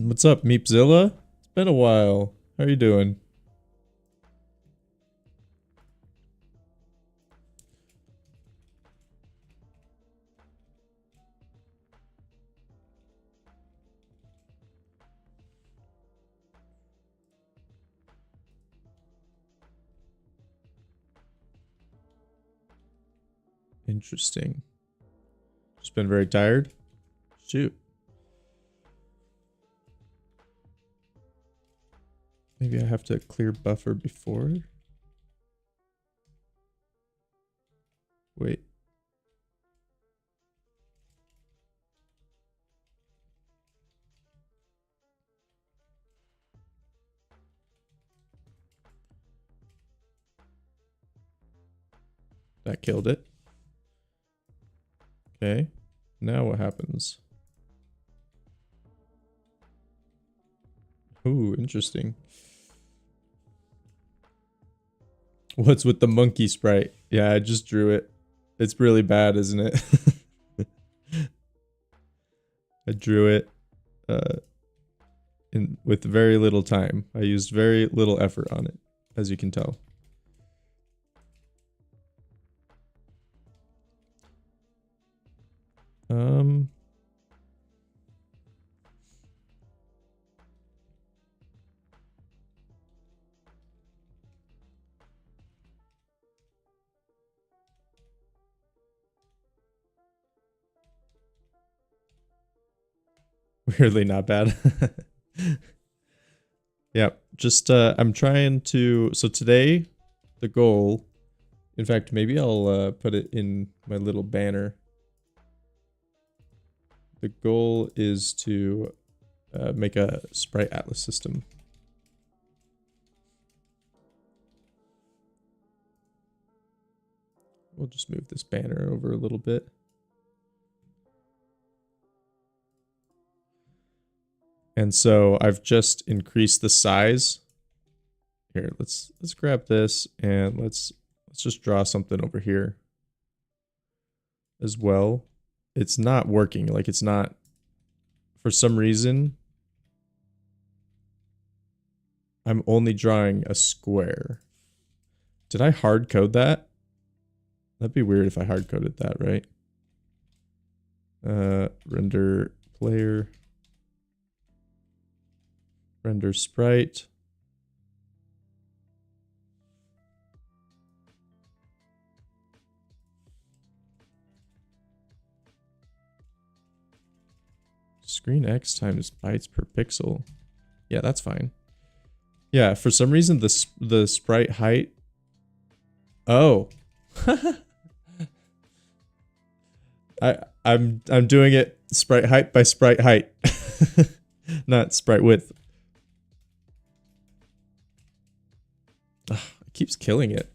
What's up, Meepzilla? It's been a while. How are you doing? Interesting. Just been very tired? Shoot. Maybe I have to clear buffer before? Wait. That killed it. Okay. Now what happens? Ooh, interesting. What's with the monkey sprite? Yeah, I just drew it. It's really bad, isn't it? I drew it with very little time. I used very little effort on it, as you can tell. Weirdly not bad. Yeah, just I'm trying to, so today the goal, in fact, maybe I'll put it in my little banner. The goal is to make a sprite atlas system. We'll just move this banner over a little bit. And so I've just increased the size. Here, let's grab this and let's just draw something over here as well. It's not working. Like, it's not, for some reason, I'm only drawing a square. Did I hard code that? That'd be weird if I hard coded that, right? Render player. Render sprite. Screen X times bytes per pixel. Yeah, that's fine. Yeah, for some reason the sprite height. Oh. I'm doing it sprite height by sprite height. Not sprite width. Ugh, it keeps killing it.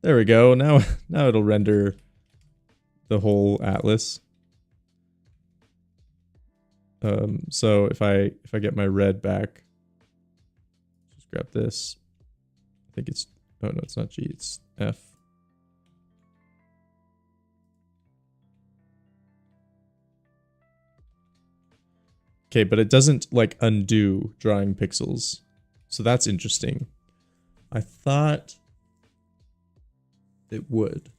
There we go. Now it'll render the whole atlas. So if I get my red back, just grab this. I think it's, oh no, it's not G, it's F. Okay, but it doesn't like undo drawing pixels. So that's interesting. I thought it would.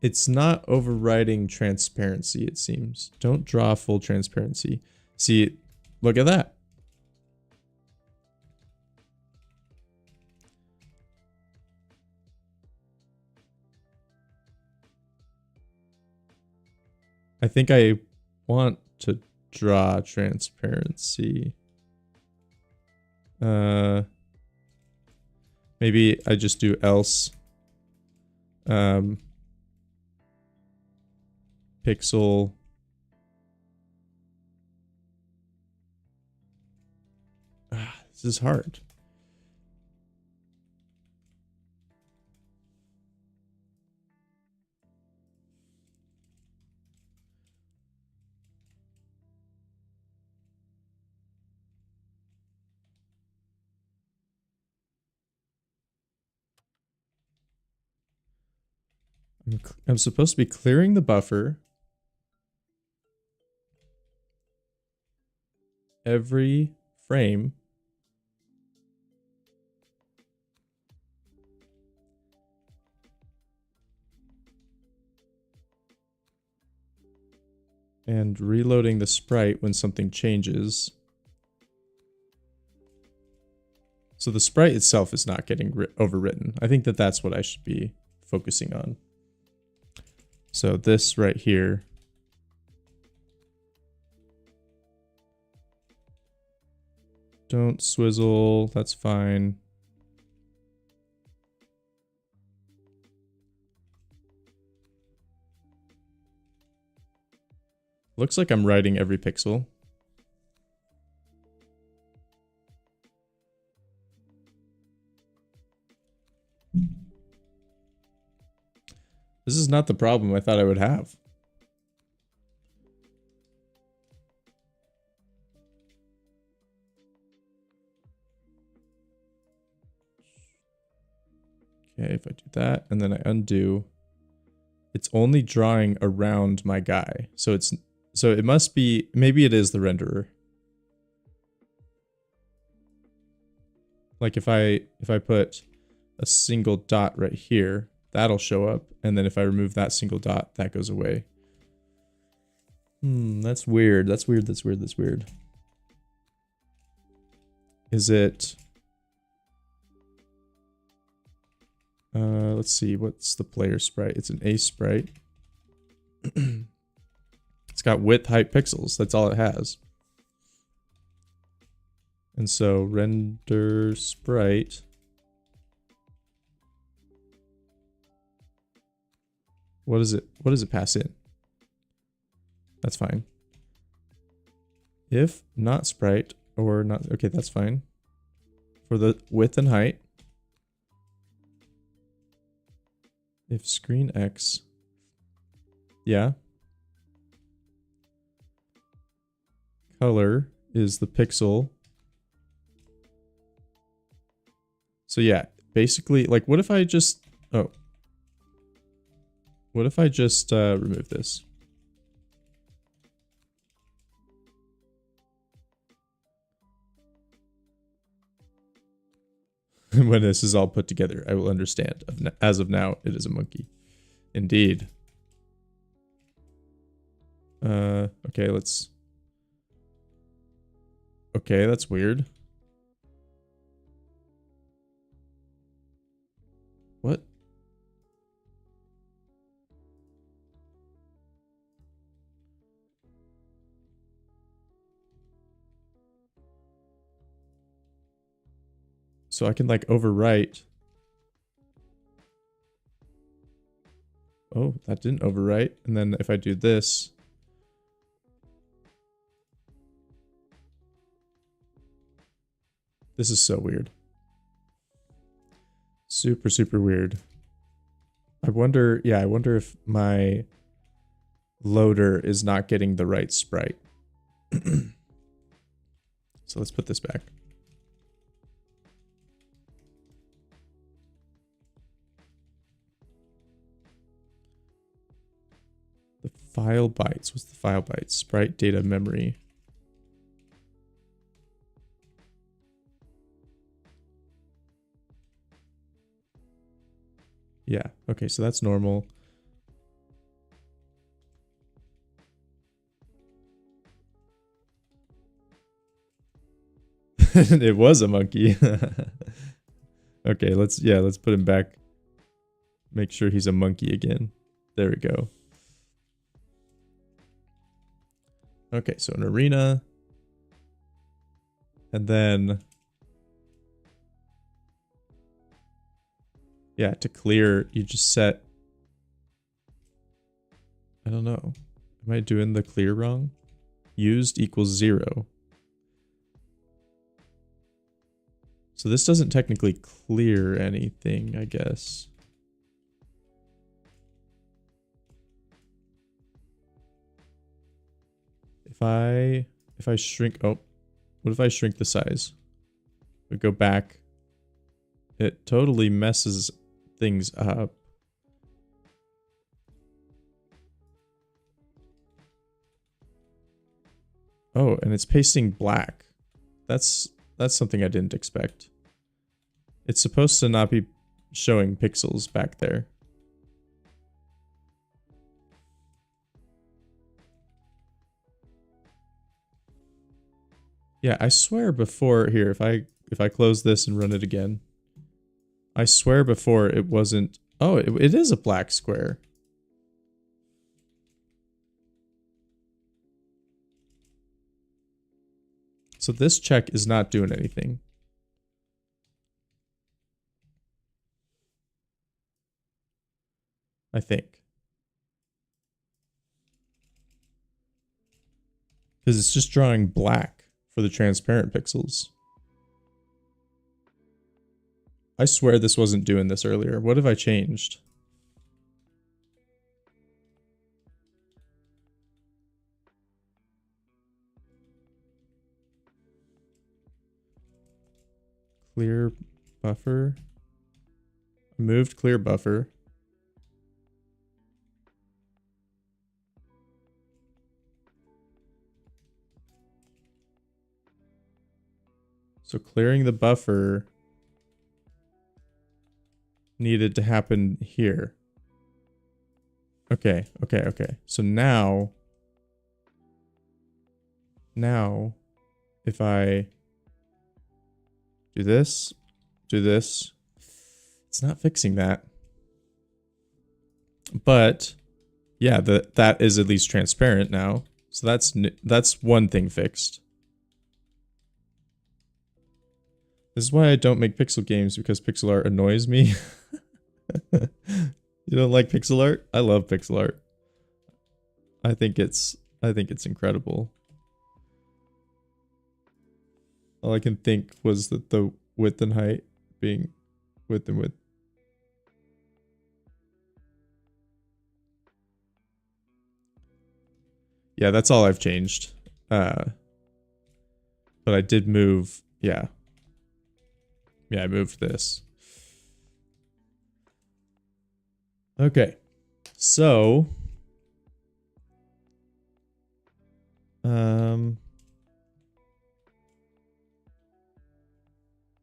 It's not overriding transparency, it seems. Don't draw full transparency. See, look at that. I think I want to draw transparency. Maybe I just do else. Pixel. This is hard. I'm supposed to be clearing the buffer. every frame and reloading the sprite when something changes. So the sprite itself is not getting overwritten. I think that that's what I should be focusing on. So this right here. Don't swizzle, that's fine. Looks like I'm writing every pixel. This is not the problem I thought I would have. Okay, if I do that and then I undo, it's only drawing around my guy. So it must be, maybe it is the renderer. Like if I put a single dot right here, that'll show up. And then if I remove that single dot, that goes away. That's weird. That's weird. That's weird. That's weird. Is it... let's see. What's the player sprite? It's an A sprite. It's got width, height, pixels. That's all it has. And so render sprite. What does it pass in? That's fine. If not sprite or not, okay, that's fine. For the width and height. If screen X, yeah. Color is the pixel. So yeah, basically, like, what if I just, oh. What if I just remove this? When this is all put together, I will understand. As of now, it is a monkey. Indeed. Okay, let's... Okay, that's weird. What? So I can like overwrite. Oh, that didn't overwrite. And then if I do this. This is so weird. Super, super weird. I wonder, yeah, I wonder if my loader is not getting the right sprite. So let's put this back. The file bytes. What's the file bytes? Sprite data memory. Yeah, okay, so that's normal. It was a monkey. Okay, let's put him back. Make sure he's a monkey again. There we go. Okay, so an arena. And then... Yeah, to clear, you just set... I don't know. Am I doing the clear wrong? Used equals 0. So this doesn't technically clear anything, I guess. If I shrink, oh, what if I shrink the size? We go back. It totally messes things up. Oh, and it's pasting black. That's something I didn't expect. It's supposed to not be showing pixels back there. Yeah, I swear before here, if I close this and run it again, I swear before it wasn't. Oh, it is a black square. So this check is not doing anything. I think. Because it's just drawing black for the transparent pixels. I swear this wasn't doing this earlier. What have I changed? Clear buffer. Moved clear buffer. So clearing the buffer needed to happen here. Okay. So now if I do this, it's not fixing that. But yeah, that is at least transparent now. So that's one thing fixed. This is why I don't make pixel games, because pixel art annoys me. You don't like pixel art? I love pixel art. I think it's incredible. All I can think was that the width and height being width and width. Yeah, that's all I've changed. But I did move, yeah. Yeah, I moved this. Okay. So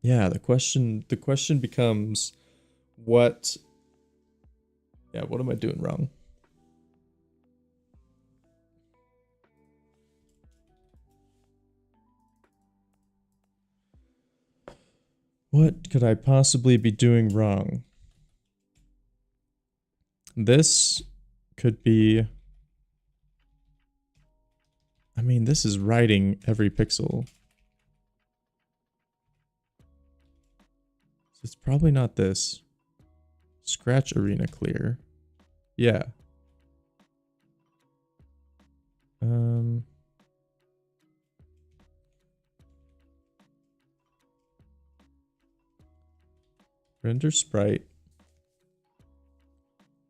yeah, the question becomes what am I doing wrong? What could I possibly be doing wrong? This could be, I mean, this is writing every pixel. So it's probably not this. Scratch arena clear. Yeah. Render sprite.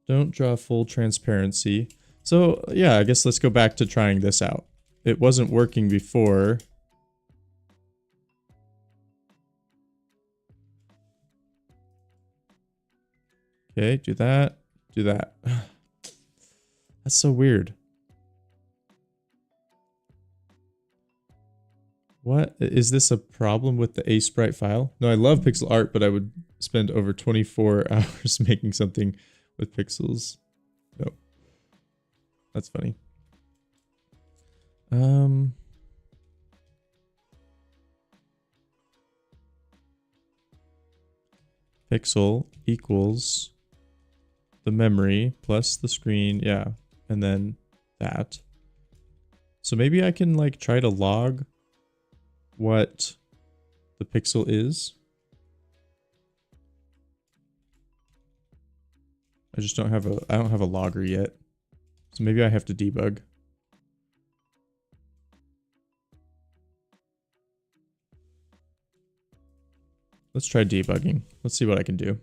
Don't draw full transparency. So yeah, I guess let's go back to trying this out. It wasn't working before. Okay, do that. Do that. That's so weird. What? Is this a problem with the A-Sprite file? No, I love pixel art, but I would spend over 24 hours making something with pixels. No. That's funny. Pixel equals the memory plus the screen, yeah, and then that. So maybe I can like try to log what the pixel is. I just don't have a logger yet. So maybe I have to debug. Let's try debugging. Let's see what I can do.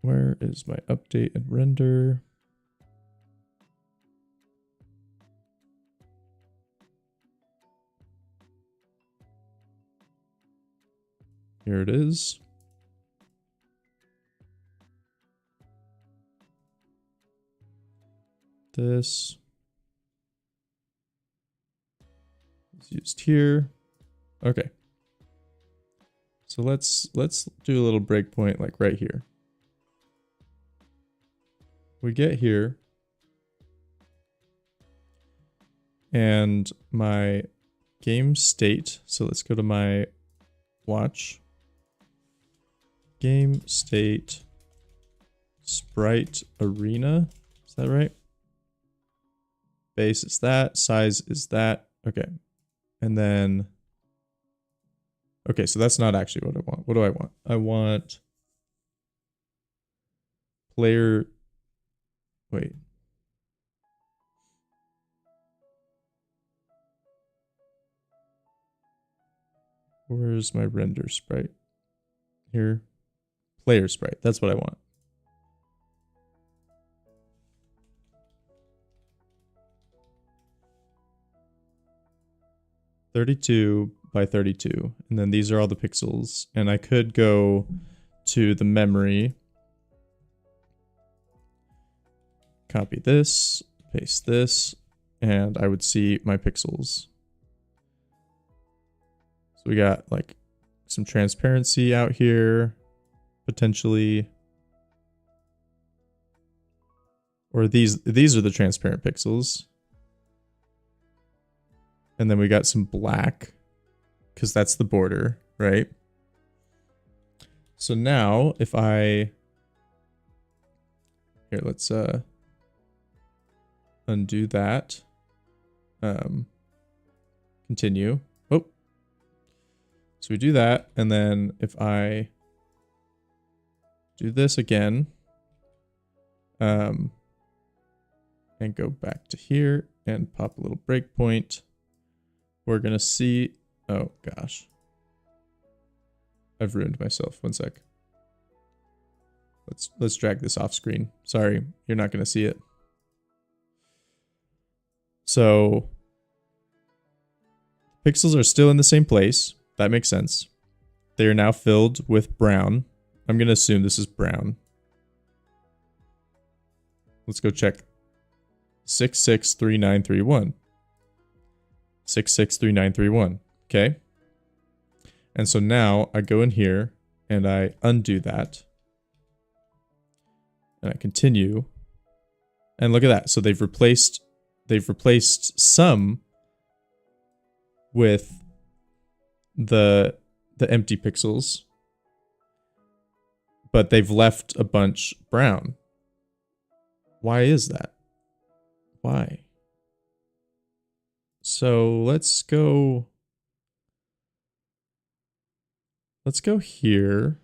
Where is my update and render? Here it is. This is used here. Okay. So let's do a little breakpoint like right here. We get here. And my game state. So let's go to my watch. Game state sprite arena. Is that right? Base is that. Size is that. Okay. And then. Okay, so that's not actually what I want. What do I want? I want player. Wait. Where's my render sprite? Here. Player sprite. That's what I want. (32 by 32), and then these are all the pixels. And I could go to the memory, copy this, paste this, and I would see my pixels. So we got like some transparency out here, potentially. Or these are the transparent pixels. And then we got some black, because that's the border, right? So now if I, here, let's undo that. Continue. Oh. So we do that, and then if I do this again, and go back to here and pop a little breakpoint, we're gonna see, oh gosh. I've ruined myself. One sec. Let's drag this off screen. Sorry, you're not gonna see it. So pixels are still in the same place. That makes sense. They are now filled with brown. I'm gonna assume this is brown. Let's go check. 663931. 663931. Okay. And so now I go in here and I undo that. And I continue. And look at that. So they've replaced some with the empty pixels, but they've left a bunch brown. Why is that? Why? So let's go here.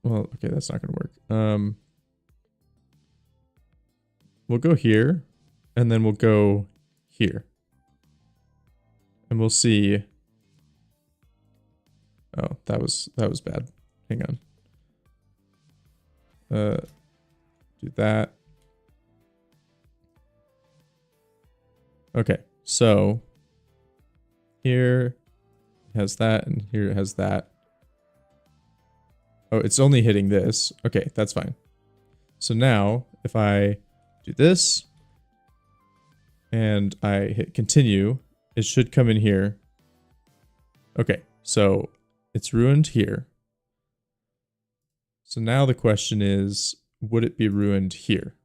Well, okay, that's not gonna work. We'll go here, and then we'll go here. And we'll see. Oh, that was bad. Hang on. Do that. Okay, so here it has that, and here it has that. Oh, it's only hitting this. Okay, that's fine. So now, if I do this, and I hit continue, it should come in here. Okay, so it's ruined here. So now the question is, would it be ruined here?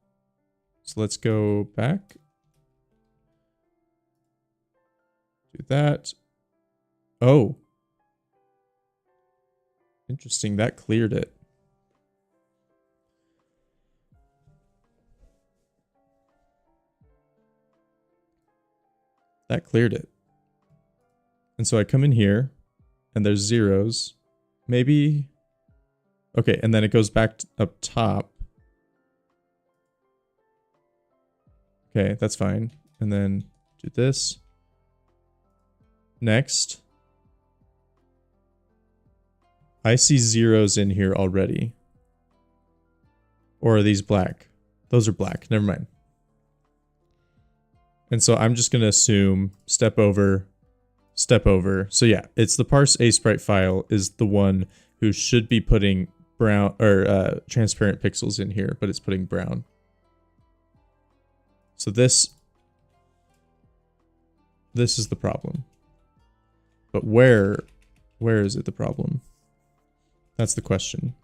So let's go back. Do that. Oh. Interesting, that cleared it. That cleared it. And so I come in here, and there's zeros. Maybe... Okay, and then it goes back up top. Okay, that's fine. And then do this. Next. I see zeros in here already. or are these black? Those are black. Never mind. And so I'm just going to assume step over, step over. So yeah, it's the parse a sprite file is the one who should be putting brown or transparent pixels in here, but it's putting brown. So this is the problem. But where is it the problem? That's the question.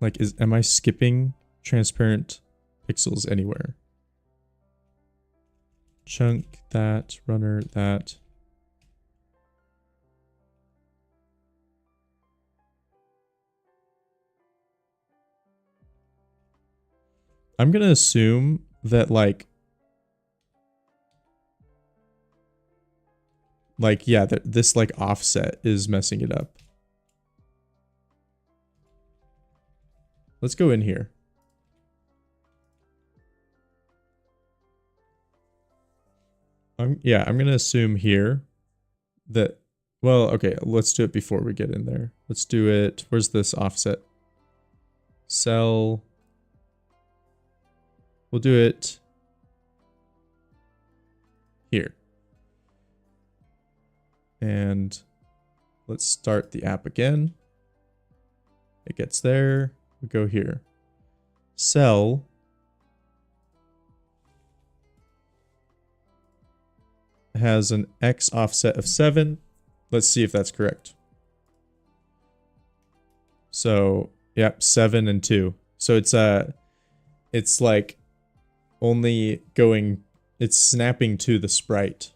Like, am I skipping transparent pixels anywhere? Chunk, that, runner, that. I'm gonna assume that like yeah, this like offset is messing it up. Let's go in here. I'm gonna assume here that, well, okay, let's do it before we get in there. Let's do it. Where's this offset? Cell. We'll do it here. And let's start the app again. It gets there. We go here. Cell. Has an X offset of 7. Let's see if that's correct. So, yep, 7 and 2. So it's like only going, it's snapping to the sprite.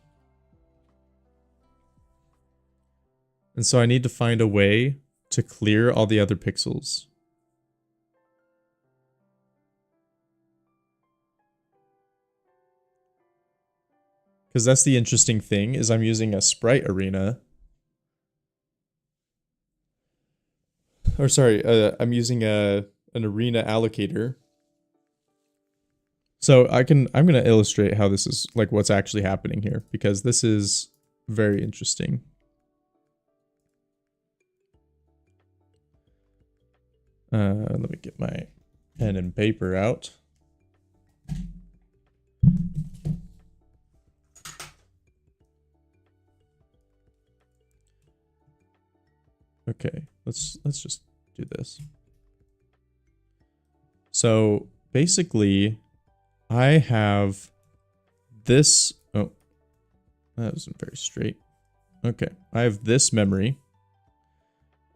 And so I need to find a way to clear all the other pixels. Because that's the interesting thing, is I'm using a sprite arena. Or sorry, I'm using an arena allocator. So I'm going to illustrate how this is, like, what's actually happening here, because this is very interesting. Let me get my pen and paper out. Okay, let's just do this. So basically, I have this. Oh, that wasn't very straight. Okay, I have this memory.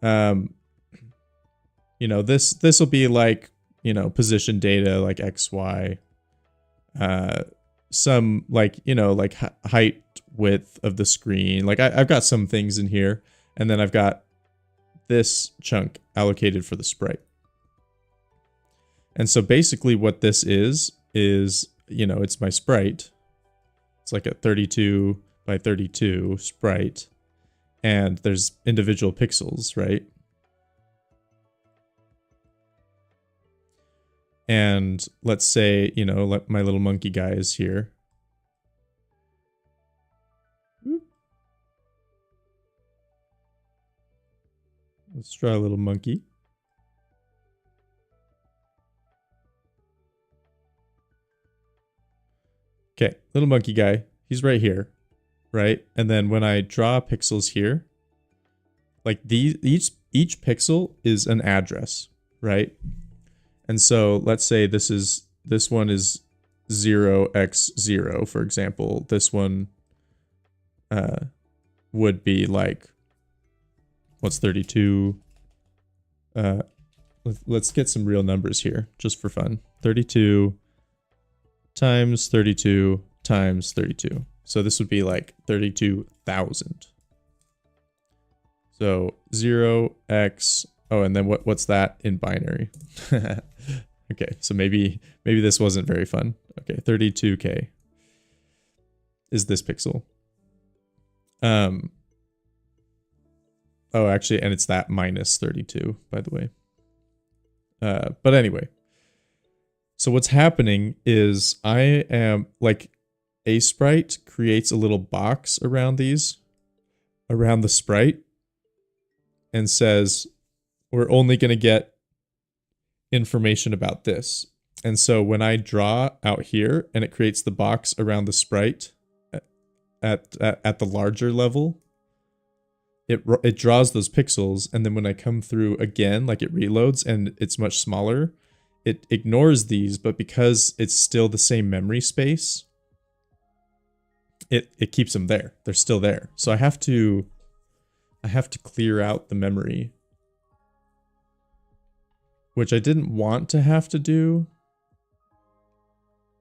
You know, this will be like, you know, position data like X, Y. Some like, you know, like height, width of the screen. Like I've got some things in here, and then I've got this chunk allocated for the sprite. And so basically what this is, you know, it's my sprite. It's like a 32 by 32 sprite. And there's individual pixels, right? And let's say, you know, my little monkey guy is here. Let's draw a little monkey. Okay, little monkey guy. He's right here, right? And then when I draw pixels here, like each pixel is an address, right? And so let's say this one is 0x0, for example. This one would be like, what's 32? Let's get some real numbers here, just for fun. 32 times 32 times 32. So this would be like 32,000. So 0x, oh, and then what's that in binary? Okay, so maybe this wasn't very fun. Okay, 32k is this pixel. Oh, actually, and it's that minus 32, by the way. But anyway, so what's happening is I am like, a sprite creates a little box around these, around the sprite, and says, we're only going to get information about this. And so when I draw out here and it creates the box around the sprite at the larger level, it draws those pixels, and then when I come through again, like it reloads and it's much smaller, it ignores these, but because it's still the same memory space, it keeps them there. They're still there. So I have to clear out the memory, which I didn't want to have to do,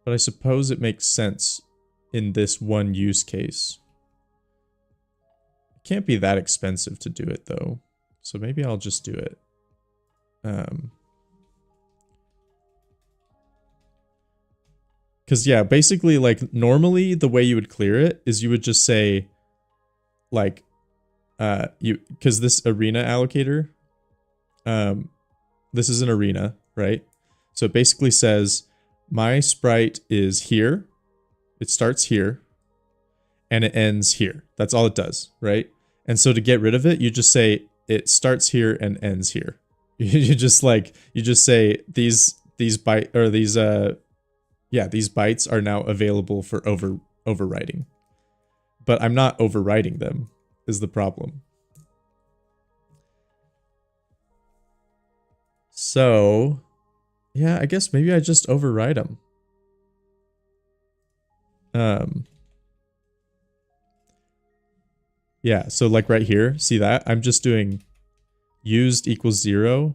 but I suppose it makes sense in this one use case. It can't be that expensive to do it though, so maybe I'll just do it. Because yeah, basically, like, normally the way you would clear it is you would just say, like, because this arena allocator, this is an arena, right? So it basically says my sprite is here, it starts here, and it ends here. That's all it does, right? And so to get rid of it, you just say it starts here and ends here. You just say these bytes are now available for overwriting. But I'm not overwriting them, is the problem. So, yeah, I guess maybe I just overwrite them. Yeah, so like right here, see that? I'm just doing used equals 0.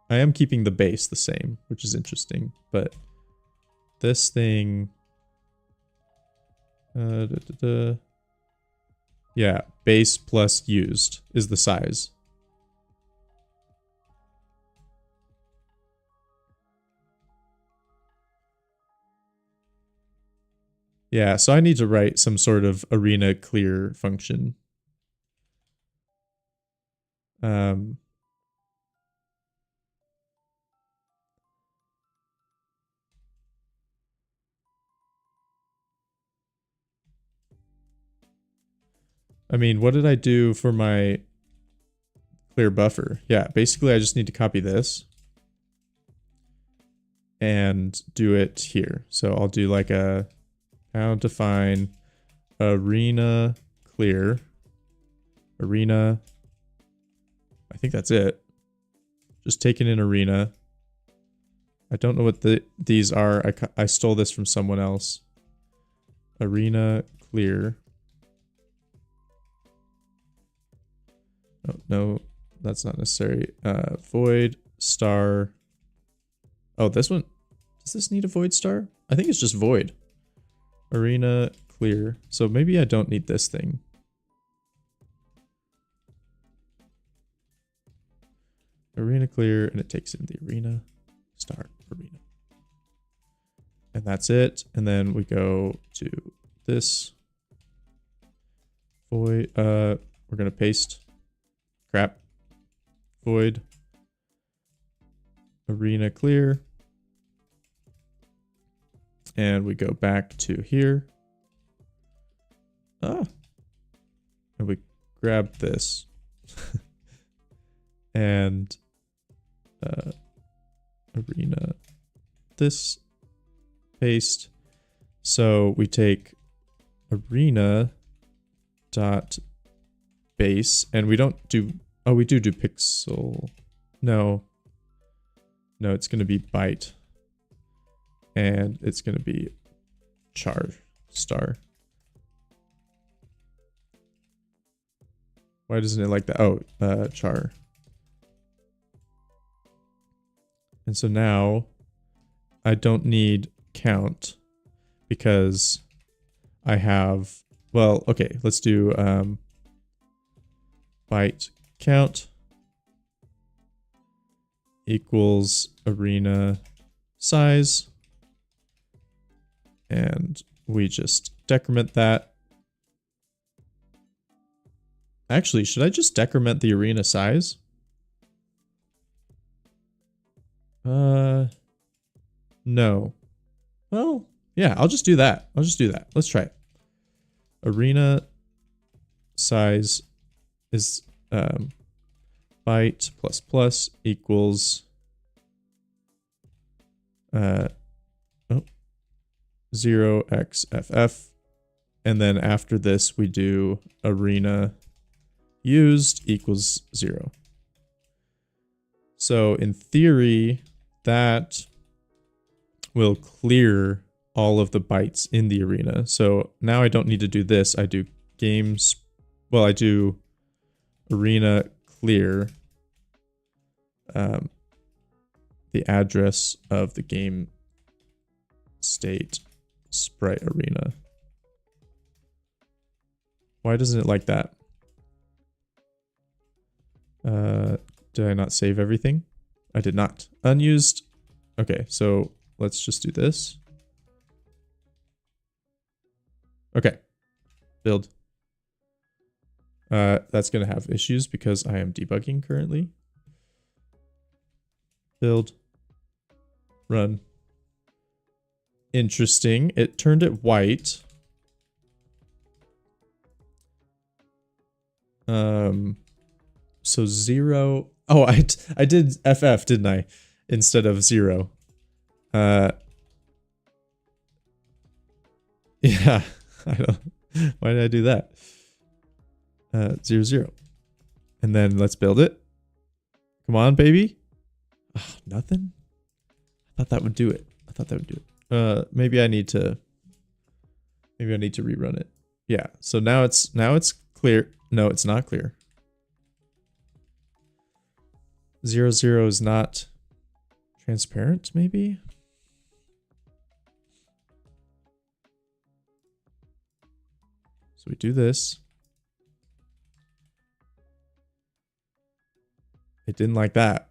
I am keeping the base the same, which is interesting, but this thing, yeah, base plus used is the size. Yeah, so I need to write some sort of arena clear function. I mean, what did I do for my clear buffer? Yeah, basically I just need to copy this and do it here. So I'll do like a pound define arena clear, arena, I think that's it. Just taking an arena. I don't know what these are. I stole this from someone else. Arena clear. Oh, no, that's not necessary. Void star. Oh, this one. Does this need a void star? I think it's just void. Arena clear. So maybe I don't need this thing. Arena clear, and it takes in the arena. Start arena. And that's it. And then we go to this. Void. We're gonna paste. Crap. Void. Arena clear. And we go back to here. Ah. And we grab this. And arena this, paste. So we take arena dot base, and we don't do, oh, we do pixel. No, it's going to be byte, and it's going to be char star. Why doesn't it like that? Oh, char. And so now I don't need count because I have, well, okay, let's do byte count equals arena size. And we just decrement that. Actually, should I just decrement the arena size? No. Well, yeah, I'll just do that. Let's try it. Arena size is byte plus plus equals 0xff, and then after this we do arena used equals 0. So in theory, that will clear all of the bytes in the arena. So now I don't need to do this. I do games. Well, I do arena clear the address of the game state sprite arena. Why doesn't it like that? Did I not save everything? I did not. Unused. Okay, so let's just do this. Okay. Build. That's going to have issues because I am debugging currently. Build. Run. Interesting. It turned it white. So 0. Oh, I did FF, didn't I? Instead of 0. Yeah. I don't. Why did I do that? 0, 0. And then let's build it. Come on, baby. Oh, nothing? I thought that would do it. I thought that would do it. Maybe I need to rerun it. Yeah. So now it's clear. No, it's not clear. 0, 0 is not transparent, maybe? So we do this. It didn't like that.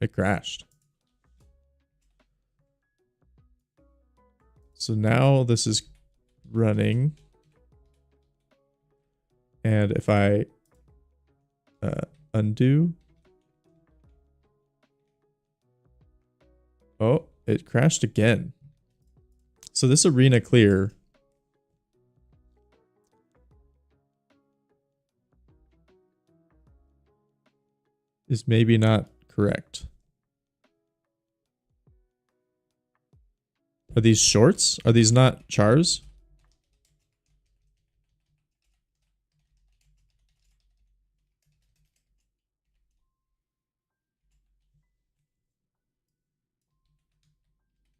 It crashed. So now this is running. And if I undo. Oh, it crashed again. So this arena clear is maybe not correct. Are these shorts? Are these not chars?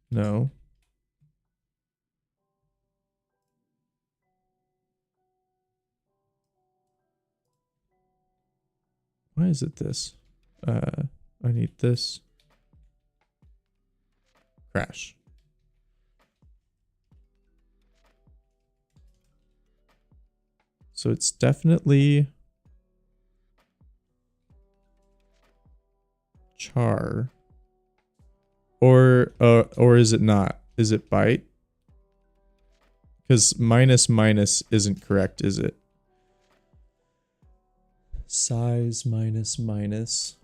No. Why is it this? I need this. Crash. So it's definitely char. Or is it not? Is it byte? Because minus minus isn't correct, is it? Size minus minus.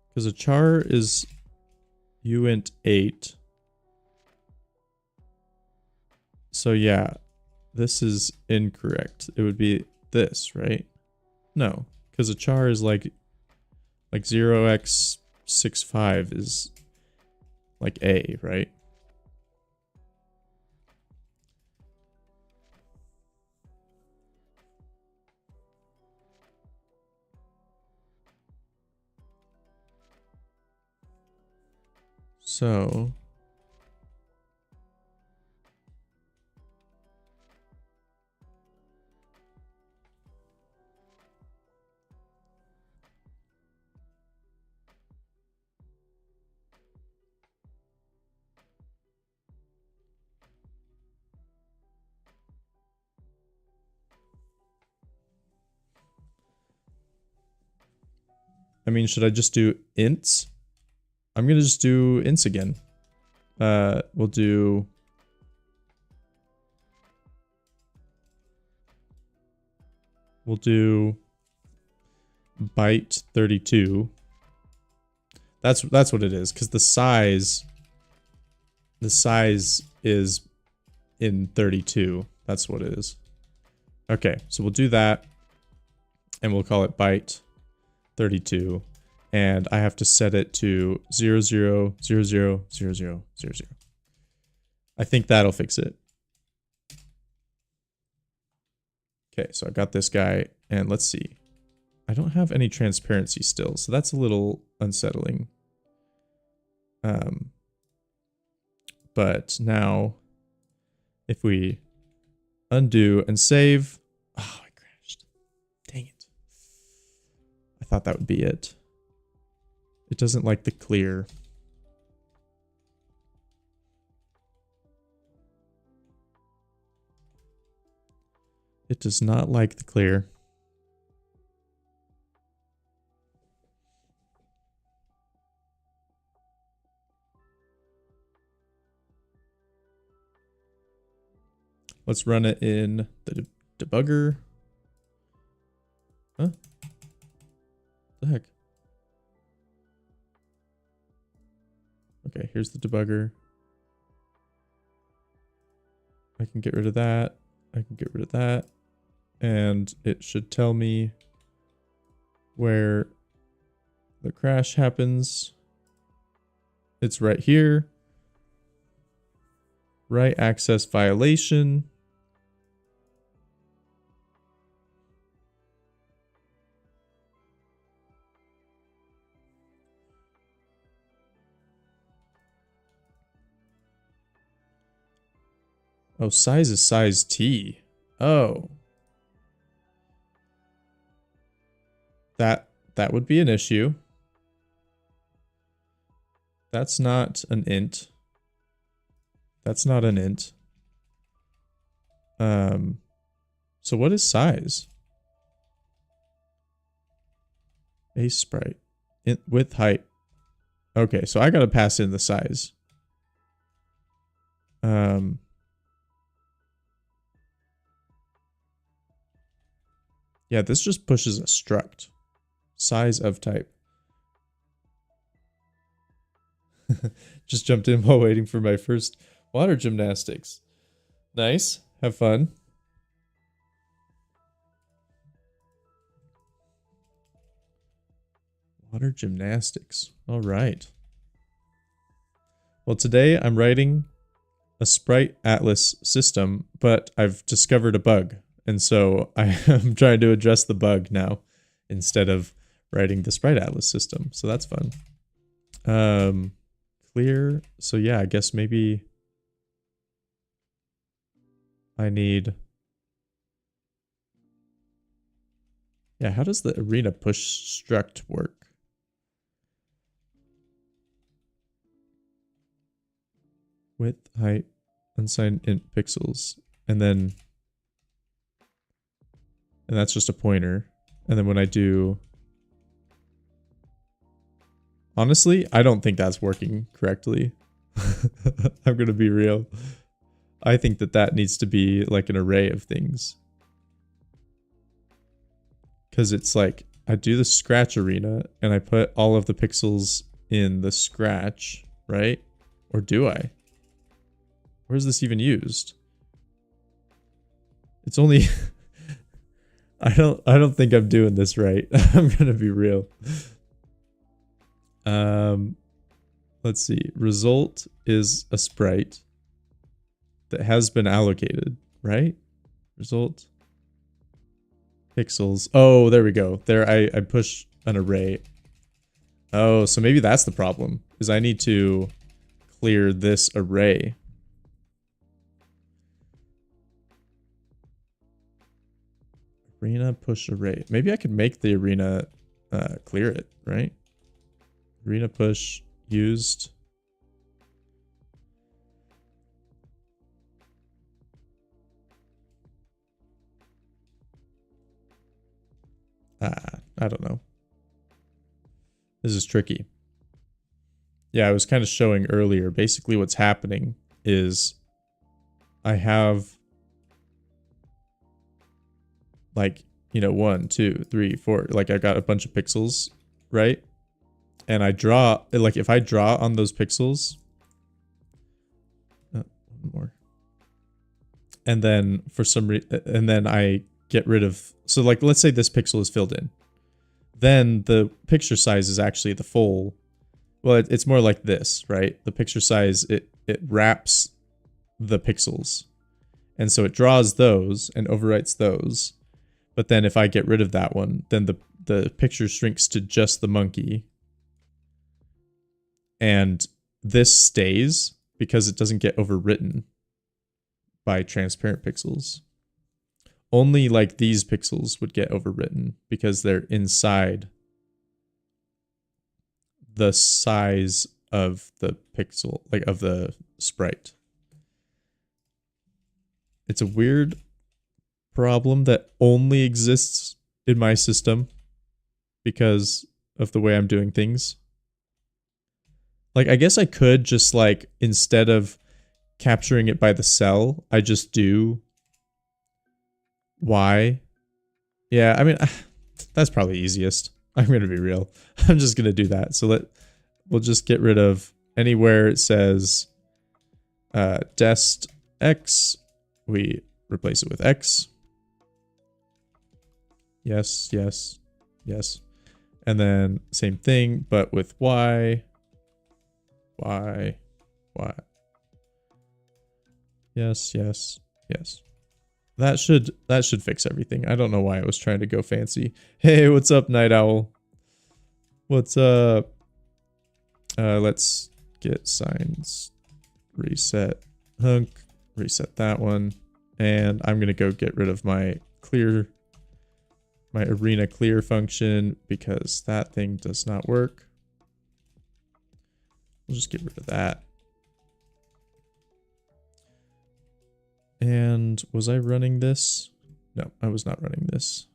Because a char is uint 8. So yeah, this is incorrect. It would be this, right? No, because a char is like 0x65 is like A, right? So I mean, should I just do ints? I'm gonna just do ints again. We'll do we'll do byte 32. That's what it is, because the size is in 32. That's what it is. Okay, so we'll do that, and we'll call it byte 32, and I have to set it to 00000000. I think that'll fix it. Okay, so I got this guy, and let's see. I don't have any transparency still, so that's a little unsettling. But now, if we undo and save, oh, I crashed. Dang it. I thought that would be it. It doesn't like the clear. It does not like the clear. Let's run it in the debugger. Huh? The heck? Okay, here's the debugger. I can get rid of that. I can get rid of that. And it should tell me where the crash happens. It's right here. Right access violation. Oh, size is size T. Oh. That would be an issue. That's not an int. That's not an int. So what is size? A sprite. Int width height. Okay, so I gotta pass in the size. Yeah, this just pushes a struct. Size of type. Just jumped in while waiting for my first water gymnastics. Nice. Have fun. Water gymnastics. All right. Well, today I'm writing a sprite atlas system, but I've discovered a bug. And so I am trying to address the bug now instead of writing the sprite atlas system. So that's fun. Clear. So yeah, I guess maybe I need... Yeah, how does the arena push struct work? Width, height, unsigned int pixels, and then... And that's just a pointer. And then when I do... Honestly, I don't think that's working correctly. I'm going to be real. I think that needs to be like an array of things. Because it's like, I do the scratch arena and I put all of the pixels in the scratch, right? Or do I? Where is this even used? It's only... I don't think I'm doing this right. I'm gonna be real. Let's see. Result is a sprite that has been allocated, right? Result pixels. Oh, there we go. There I push an array. Oh, so maybe that's the problem. Is I need to clear this array. Arena push array. Maybe I could make the arena clear it, right? Arena push used. I don't know. This is tricky. Yeah, I was kind of showing earlier. Basically what's happening is I have like you know, 1, 2, 3, 4. Like I got a bunch of pixels, right? And I draw, like if I draw on those pixels, one more. And then for some reason, and then I get rid of, so like let's say this pixel is filled in. Then the picture size is actually the full, well, it's more like this, right? The picture size, it wraps the pixels. And so it draws those and overwrites those. But then if I get rid of that one, then the picture shrinks to just the monkey. And this stays because it doesn't get overwritten by transparent pixels. Only like these pixels would get overwritten because they're inside the size of the pixel, like of the sprite. It's a weird problem that only exists in my system because of the way I'm doing things. Like, I guess I could just like, instead of capturing it by the cell, I just do Y. Yeah, I mean, that's probably easiest. I'm going to be real. I'm just going to do that. So we'll just get rid of anywhere it says dest x. We replace it with x. Yes, yes, yes. And then same thing, but with y. Y. Y. Yes, yes, yes. That should fix everything. I don't know why I was trying to go fancy. Hey, what's up, Night Owl? What's up? Let's get signs. Reset hunk. Reset that one. And I'm gonna go get rid of my arena clear function because that thing does not work. We'll just get rid of that. And was I running this? No, I was not running this.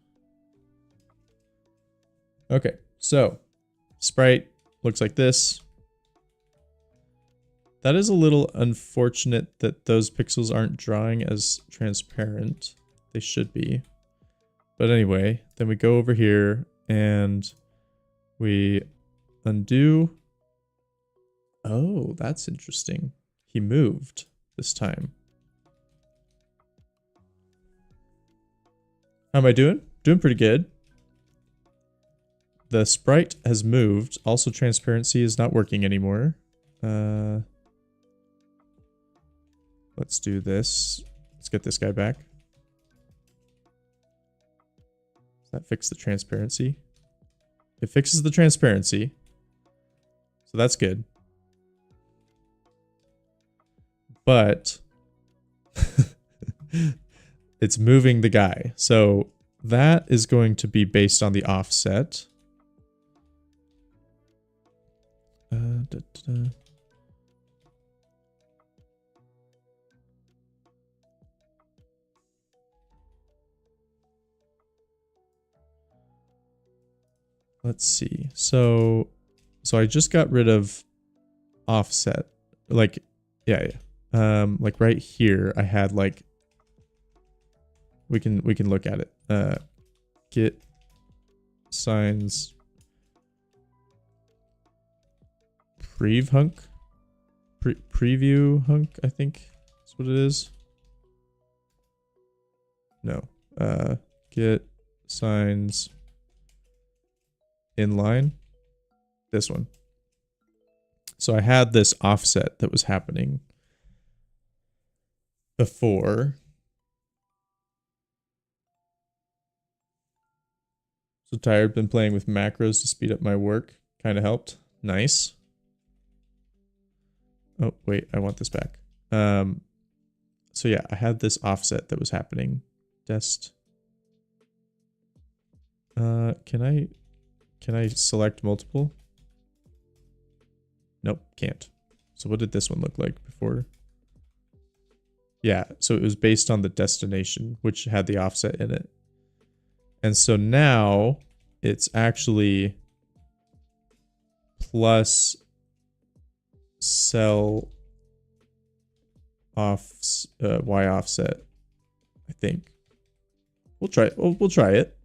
Okay, so sprite looks like this. That is a little unfortunate that those pixels aren't drawing as transparent. They should be. But anyway, then we go over here and we undo. Oh, that's interesting. He moved this time. How am I doing? Doing pretty good. The sprite has moved. Also, transparency is not working anymore. Let's do this. Let's get this guy back. Does that fix the transparency? It fixes the transparency. So that's good. But it's moving the guy. So that is going to be based on the offset. Let's see. So I just got rid of offset. Like, yeah. Like right here, I had like, we can look at it. Get signs prev hunk, preview hunk, I think that's what it is. No, get signs inline, this one. So I had this offset that was happening before. So tired, been playing with macros to speed up my work. Kind of helped. Nice. Oh, wait, I want this back. So yeah, I had this offset that was happening. Dest. Can I select multiple? Nope, can't. So what did this one look like before? Yeah, so it was based on the destination, which had the offset in it. And so now it's actually plus cell off y offset, I think. We'll try it. We'll try it.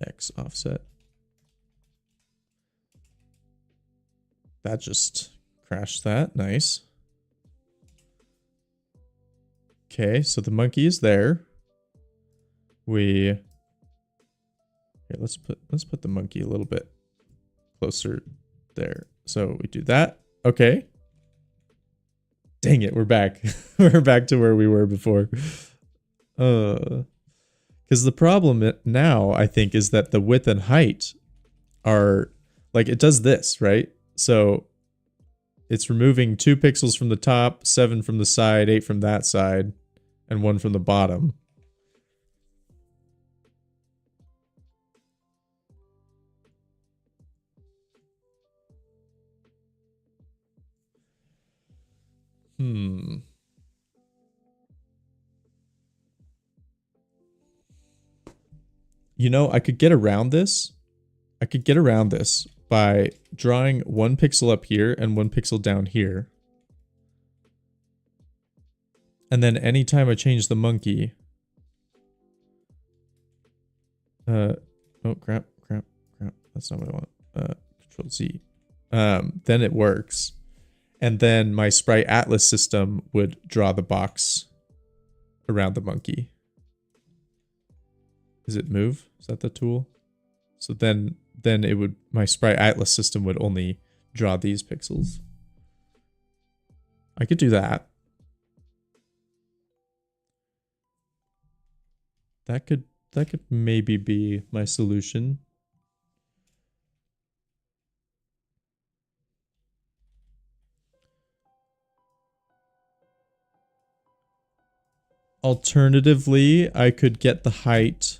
X offset. That just crashed that. Nice. Okay, so the monkey is there. Here, let's put the monkey a little bit closer there. So we do that. Okay. Dang it, we're back. We're back to where we were before. Because the problem now, I think, is that the width and height are like, it does this, right? So it's removing 2 pixels from the top, 7 from the side, 8 from that side, and 1 from the bottom. You know, I could get around this. I could get around this by drawing 1 pixel up here and 1 pixel down here. And then anytime I change the monkey... oh, crap. That's not what I want. Control Z. Then it works. And then my sprite atlas system would draw the box around the monkey. Is it move? Is that the tool? So then it would, my sprite atlas system would only draw these pixels. I could do that. That could maybe be my solution. Alternatively, I could get the height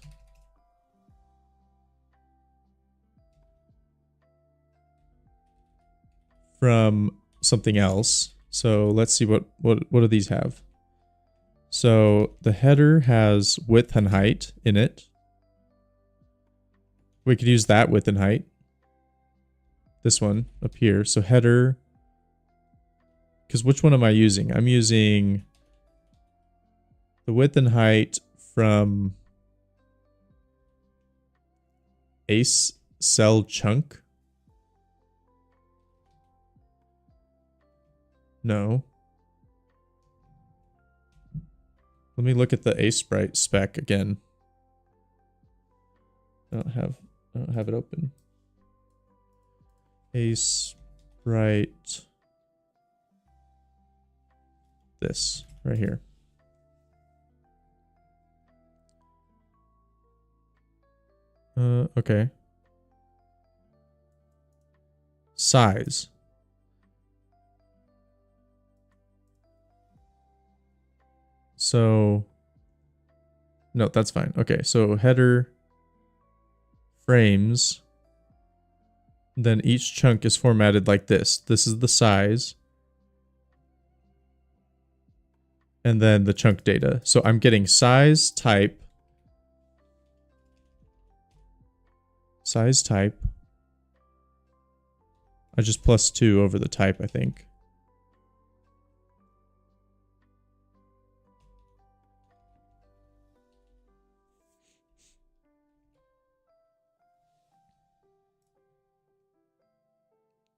from something else. So let's see what do these have? So the header has width and height in it. We could use that width and height. This one up here. So header, because which one am I using? I'm using the width and height from ace cell chunk. No. Let me look at the ace sprite spec again. I don't have it open. Ace sprite. This right here. Okay. Size. So, no, that's fine. Okay, so header frames. Then each chunk is formatted like this. This is the size. And then the chunk data. So I'm getting size, type. Size, type. I just +2 over the type, I think.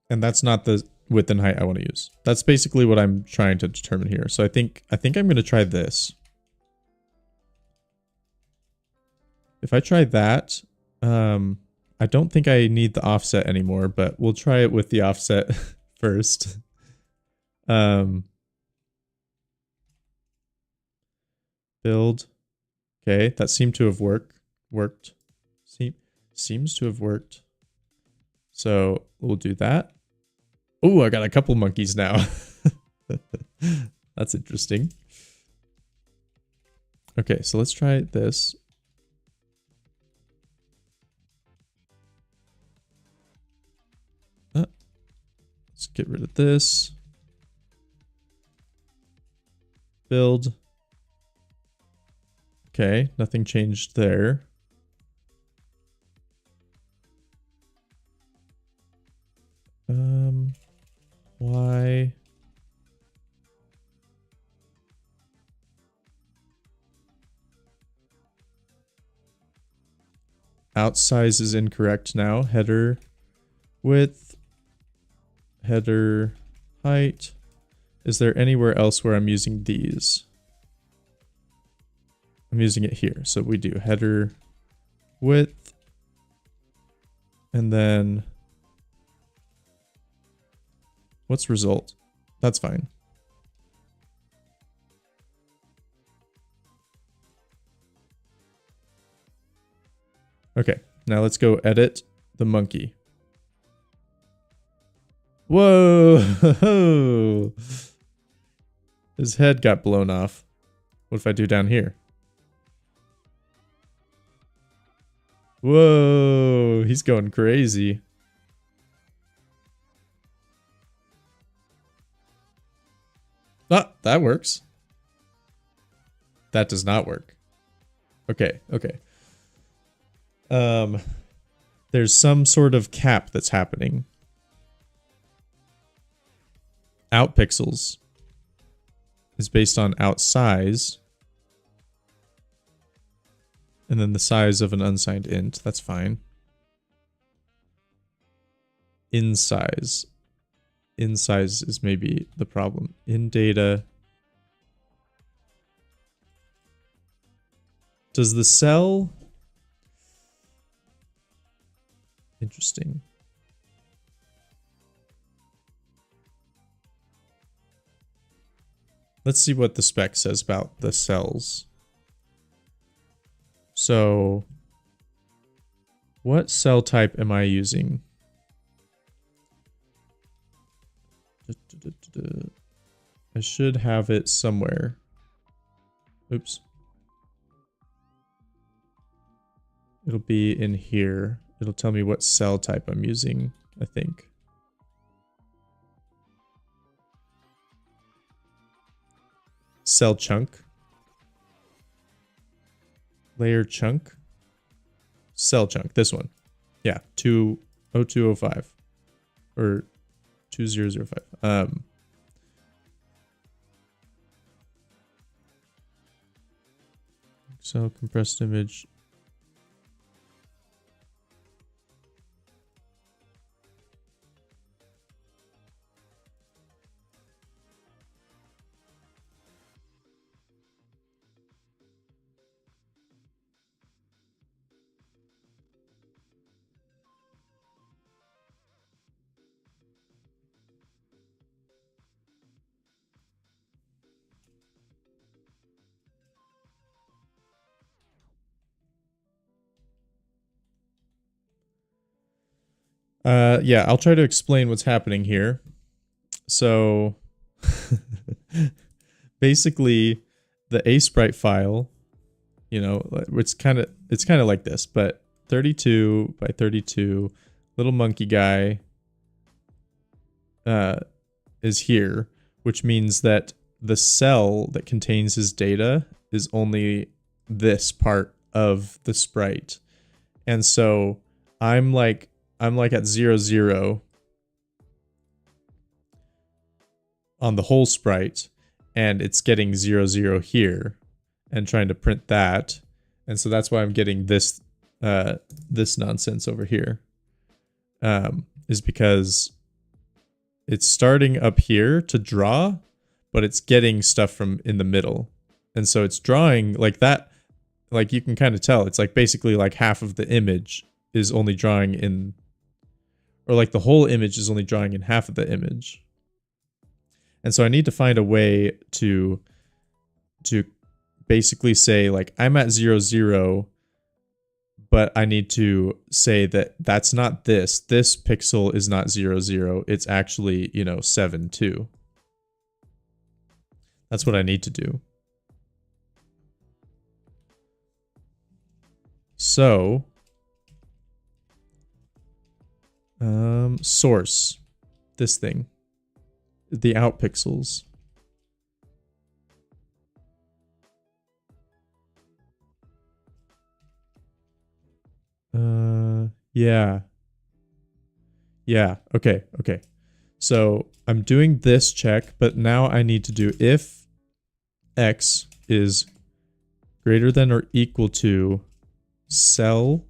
And that's not the width and height I want to use. That's basically what I'm trying to determine here. So I think I'm going to try this. If I try that, I don't think I need the offset anymore, but we'll try it with the offset first. Build. Okay, that seemed to have worked. Seems to have worked. So we'll do that. Oh, I got a couple monkeys now. That's interesting. Okay, so let's try this. Let's get rid of this. Build. Okay, nothing changed there. Why? out size is incorrect now. Header width, header height. Is there anywhere else where I'm using these? I'm using it here. So we do header width, and then what's result? That's fine. Okay, now let's go edit the monkey. Whoa! His head got blown off. What if I do down here? Whoa, he's going crazy. Ah, that works. That does not work. Okay, okay. There's some sort of cap that's happening. Out pixels is based on out size. And then the size of an unsigned int. That's fine. In size. In size is maybe the problem. In data. Does the cell... Interesting. Let's see what the spec says about the cells. So, what cell type am I using? I should have it somewhere. Oops. It'll be in here. It'll tell me what cell type I'm using, I think. Cell chunk. Layer chunk. Cell chunk. This one. Yeah, 20205. Or 2005. So compressed image. Yeah, I'll try to explain what's happening here. So basically the asprite file, you know, it's kind of like this, but 32 by 32 little monkey guy is here, which means that the cell that contains his data is only this part of the sprite. And so I'm like at 0, 0 on the whole sprite, and it's getting 0, 0 here and trying to print that. And so that's why I'm getting this this nonsense over here, is because it's starting up here to draw, but it's getting stuff from in the middle. And so it's drawing like that, like you can kind of tell, it's like basically like half of the image is only drawing in, or like the whole image is only drawing in half of the image. And so I need to find a way to basically say like I'm at 0, 0, but I need to say that that's not this. This pixel is not 0, 0. It's actually, you know, 7, 2. That's what I need to do. So, source, this thing, the out pixels. Yeah. Yeah, okay. So I'm doing this check, but now I need to do if x is greater than or equal to cell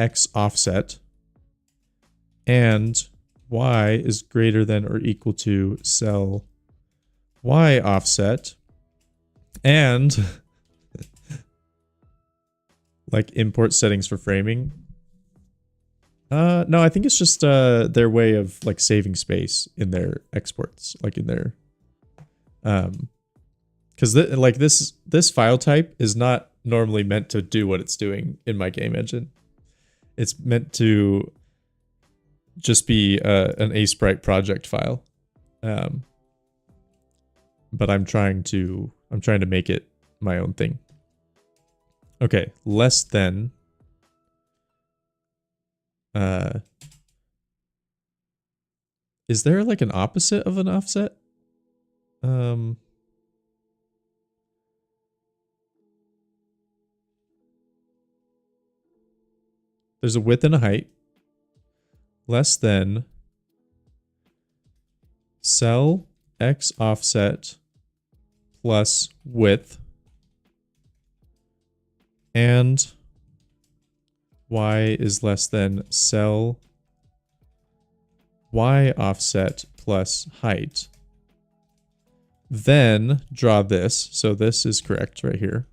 X offset, and Y is greater than or equal to cell Y offset, and like import settings for framing. No, I think it's just their way of like saving space in their exports, like in their because like this file type is not normally meant to do what it's doing in my game engine. It's meant to just be an ASprite project file, but I'm trying to make it my own thing. Okay, less than. Is there like an opposite of an offset? There's a width and a height. Less than cell X offset plus width and Y is less than cell Y offset plus height. Then draw this. So this is correct right here.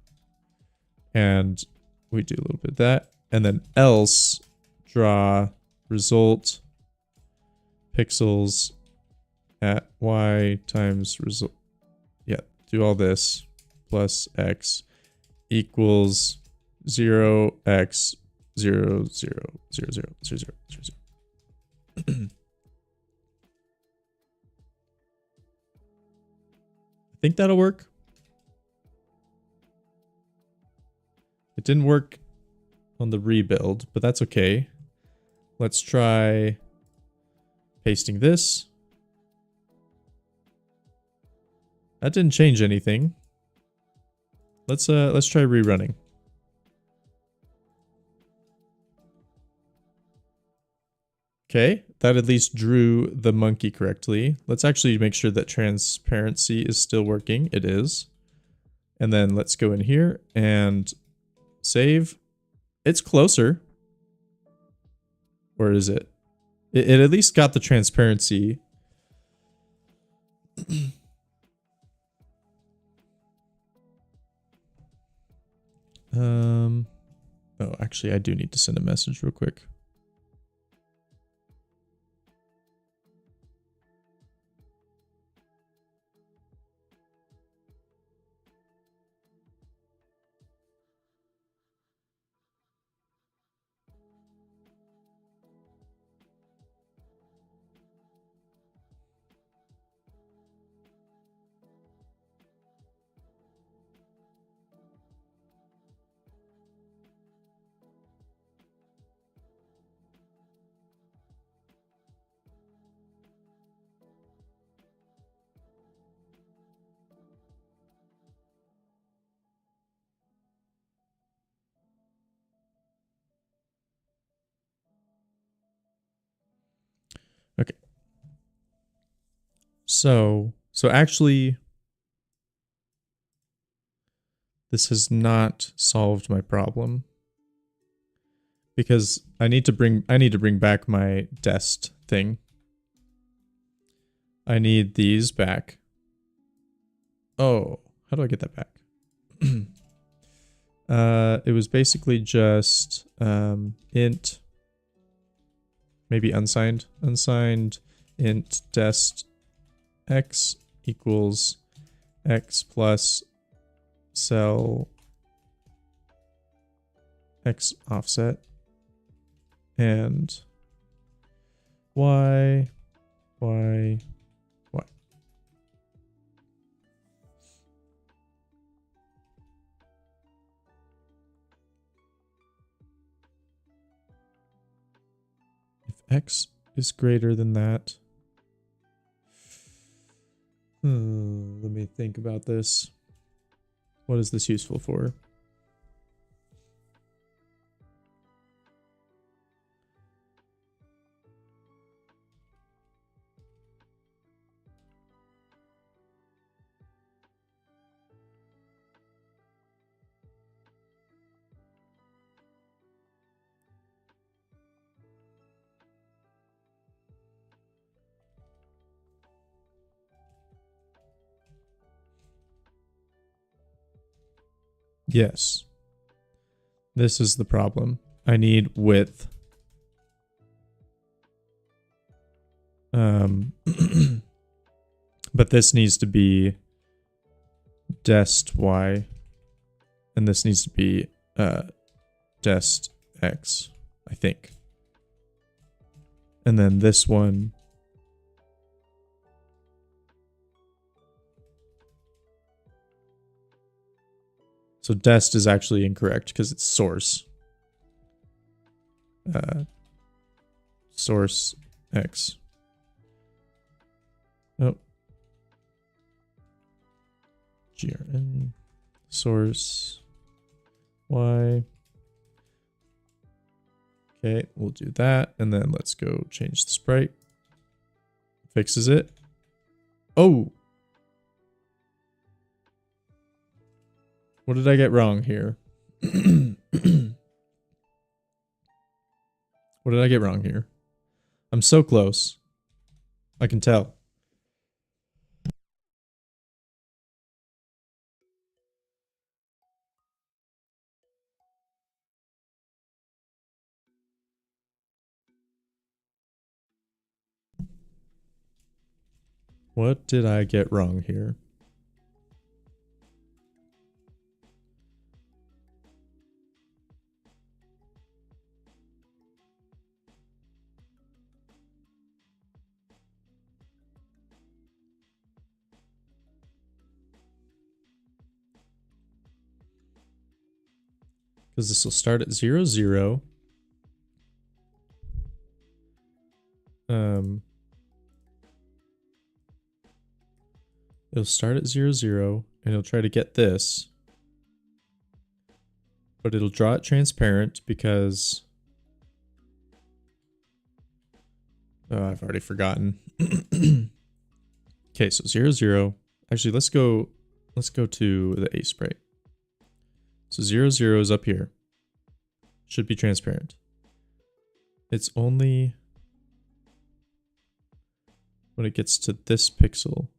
And we do a little bit of that. And then else draw result pixels at Y times result. Yeah, do all this plus X equals 0x 0 0 0 0 0 0 0. I think that'll work. It didn't work on the rebuild, but that's okay. Let's try pasting this. That didn't change anything. Let's try rerunning. Okay, that at least drew the monkey correctly. Let's actually make sure that transparency is still working. It is. And then let's go in here and save. It's closer. Where is it? It at least got the transparency. Oh, actually, I do need to send a message real quick. Okay. So actually, this has not solved my problem because I need to bring back my dest thing. I need these back. Oh, how do I get that back? It was basically just int, maybe unsigned int dest x equals x plus cell x offset and y. If x is greater than that, let me think about this. What is this useful for? Yes. This is the problem. I need width. But this needs to be dest y, and this needs to be dest x, I think. And then this one. So dest is actually incorrect because it's source. Source x. Oh. grn source y. Okay, we'll do that. And then let's go change the sprite. Fixes it. Oh. What did I get wrong here? What did I get wrong here? I'm so close. I can tell. What did I get wrong here? Because this will start at 0, 0. It'll start at 0, 0, and it'll try to get this. But it'll draw it transparent because... Oh, I've already forgotten. Okay, so 0, 0. Actually, let's go to the A sprite. So 0, 0 is up here. Should be transparent. It's only when it gets to this pixel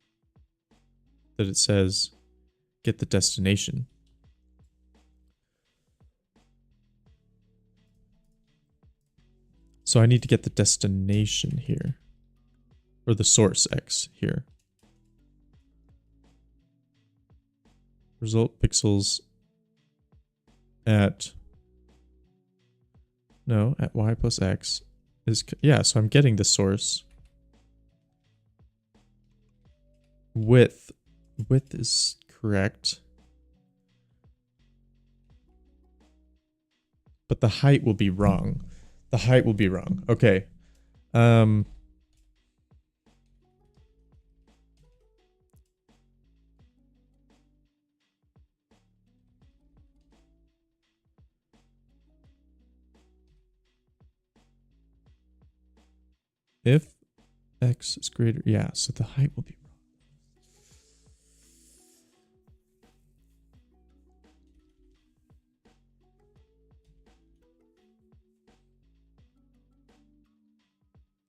that it says get the destination. So I need to get the destination here, or the source X here. Result pixels at Y plus X is, yeah, so I'm getting the source. Width is correct. But the height will be wrong. The height will be wrong. Okay. If X is greater, yeah, so the height will be wrong.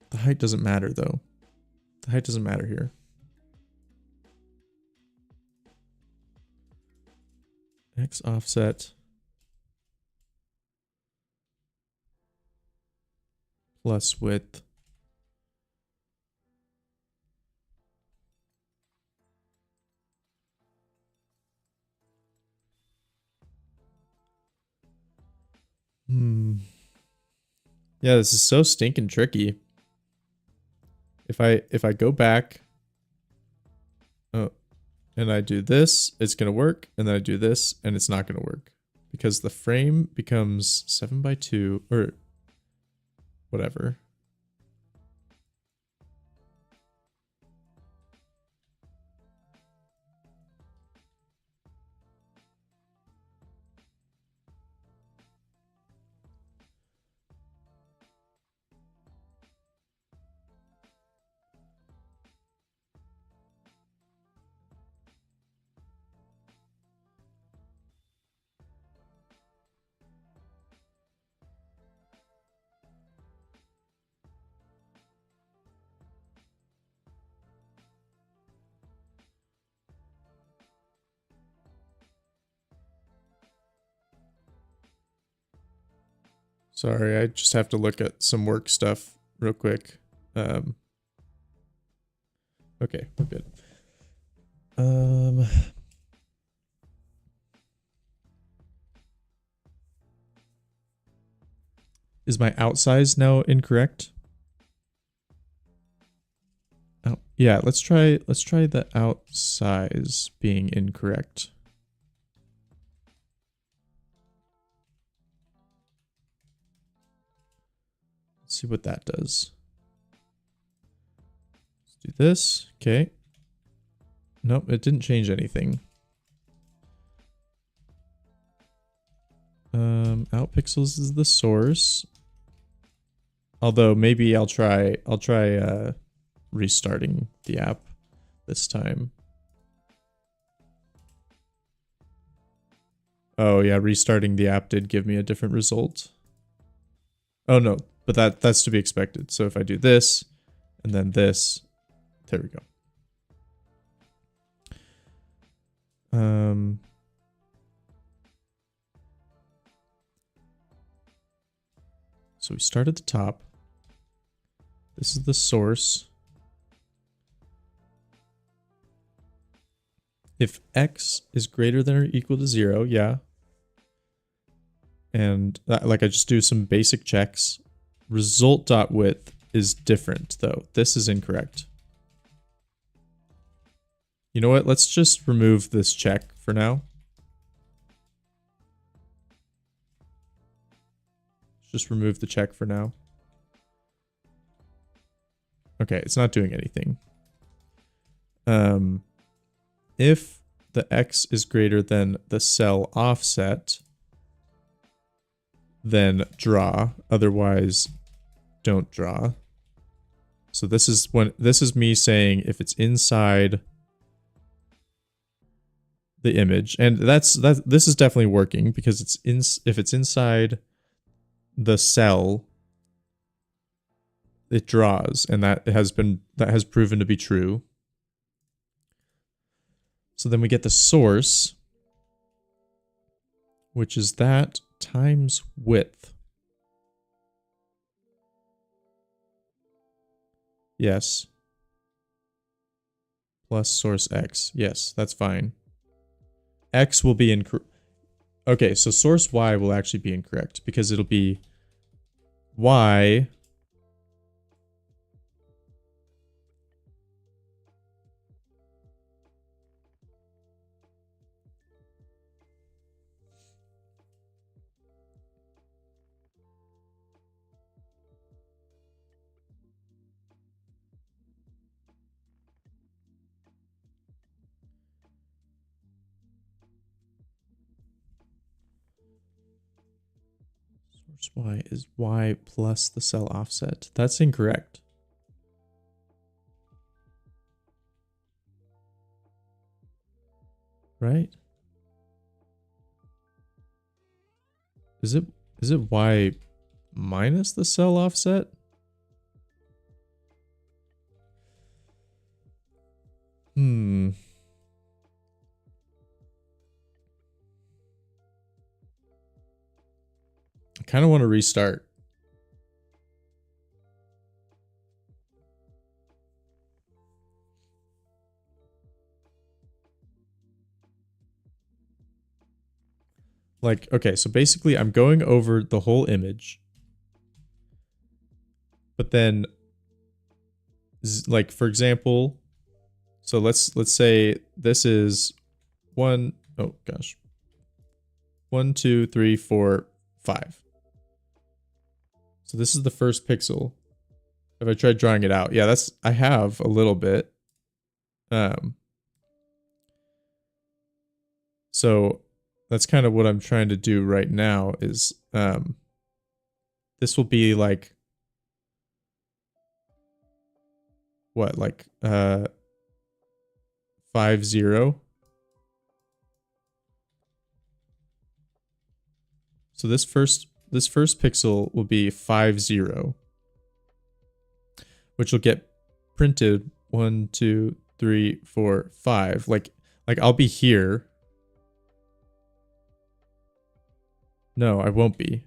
The height doesn't matter though. The height doesn't matter here. X offset plus width. Yeah, this is so stinking tricky. If I go back, oh, and I do this, it's gonna work, and then I do this, and it's not gonna work because the frame becomes 7x2 or whatever. Sorry, I just have to look at some work stuff real quick. Okay, we're good. Is my outsize now incorrect? Oh, yeah, let's try the outsize being incorrect. Let's see what that does. Let's do this. Okay. Nope, it didn't change anything. Out pixels is the source. Although maybe I'll try restarting the app this time. Oh yeah, restarting the app did give me a different result. Oh no, but that's to be expected. So if I do this and then this, there we go. So we start at the top. This is the source. If x is greater than or equal to 0, yeah. And like I just do some basic checks. Result.width is different though. This is incorrect. You know what? Let's just remove this check for now. Just remove the check for now. Okay, it's not doing anything. If the x is greater than the cell offset, then draw. Otherwise, don't draw. So this is me saying if it's inside the image, and this is definitely working because if it's inside the cell, it draws, and that has proven to be true. So then we get the source, which is that times width. Yes. Plus source x. Yes, that's fine. X will be incorrect. Okay, so source y will actually be incorrect because it'll be y y is y plus the cell offset. That's incorrect. Right? Is it y minus the cell offset? I kind of want to restart. Like, okay, so basically I'm going over the whole image. But then, like, for example, so let's say this is 1, 2, 3, 4, 5. So this is the first pixel. If I tried drawing it out, yeah, I have a little bit. So that's kind of what I'm trying to do right now is, this will be like, what, like, 5, 0. So this first pixel will be 5, 0, which will get printed 1, 2, 3, 4, 5. Like I'll be here. No, I won't be.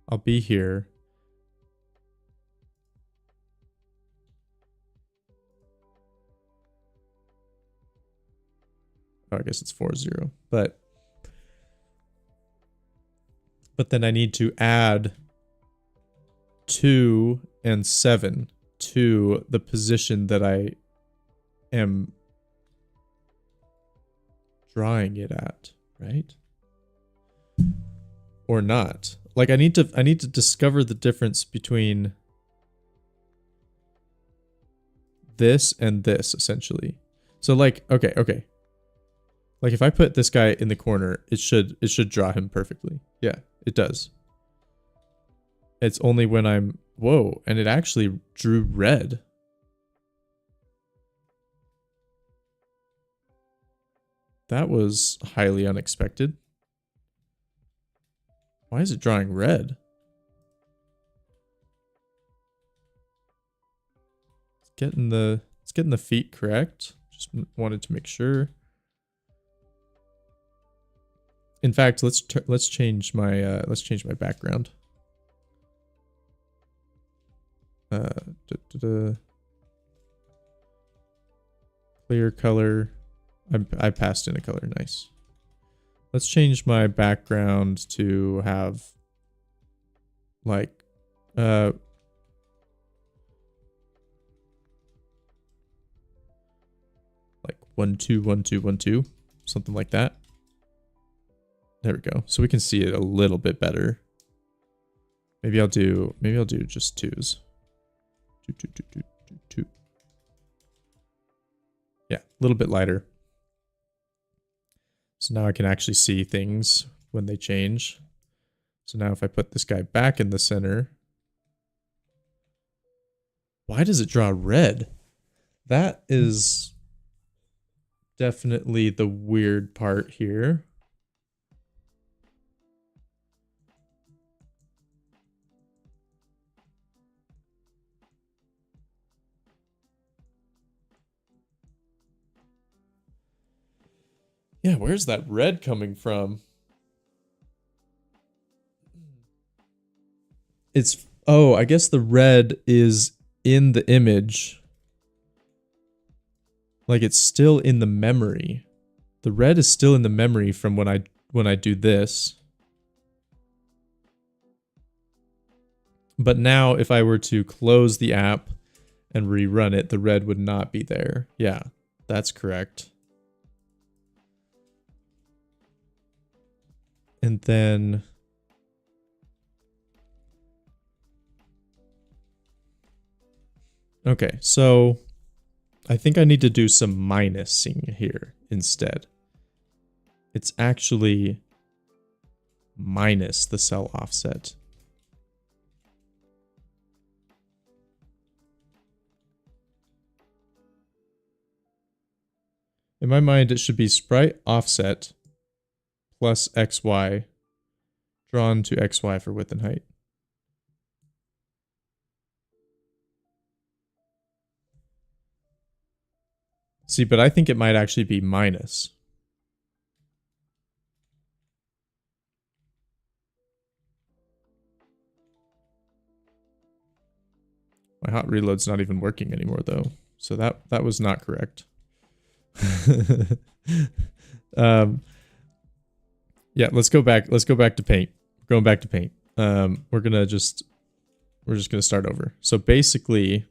I'll be here. Oh, I guess it's 4, 0. But then I need to add 2 and 7 to the position that I am drawing it at, right? Or not. Like I need to discover the difference between this and this essentially. So like okay. Like if I put this guy in the corner, it should draw him perfectly. Yeah, it does. It's only when I'm whoa, and it actually drew red. That was highly unexpected. Why is it drawing red? It's getting the feet correct. Just wanted to make sure. In fact, let's change my background. Clear color. I passed in a color. Nice. Let's change my background to have like 1 2 1 2 1 2, something like that. There we go. So we can see it a little bit better. Maybe I'll do just 2s. 2 2 2 2 2 2. Yeah, a little bit lighter. So now I can actually see things when they change. So now if I put this guy back in the center, why does it draw red? That is definitely the weird part here. Yeah, where's that red coming from? It's, oh, I guess the red is in the image. Like it's still in the memory. The red is still in the memory from when I do this. But now if I were to close the app and rerun it, the red would not be there. Yeah, that's correct. And then okay, so I think I need to do some minusing here instead. It's actually minus the cell offset. In my mind, it should be sprite offset plus XY drawn to XY for width and height. See, but I think it might actually be minus. My hot reload's not even working anymore though. So that was not correct. Yeah, let's go back to paint. Going back to paint. We're just gonna start over. So basically,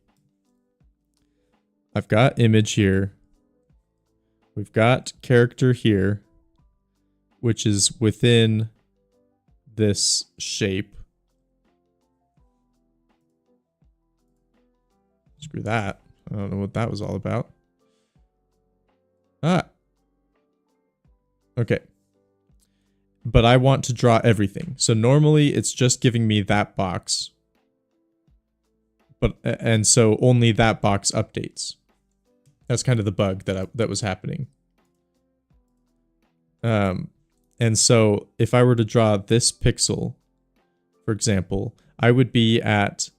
I've got image here. We've got character here, which is within this shape. Screw that. I don't know what that was all about. Ah. Okay. But I want to draw everything. So normally it's just giving me that box. And so only that box updates. That's kind of the bug that was happening. And so if I were to draw this pixel, for example, I would be at,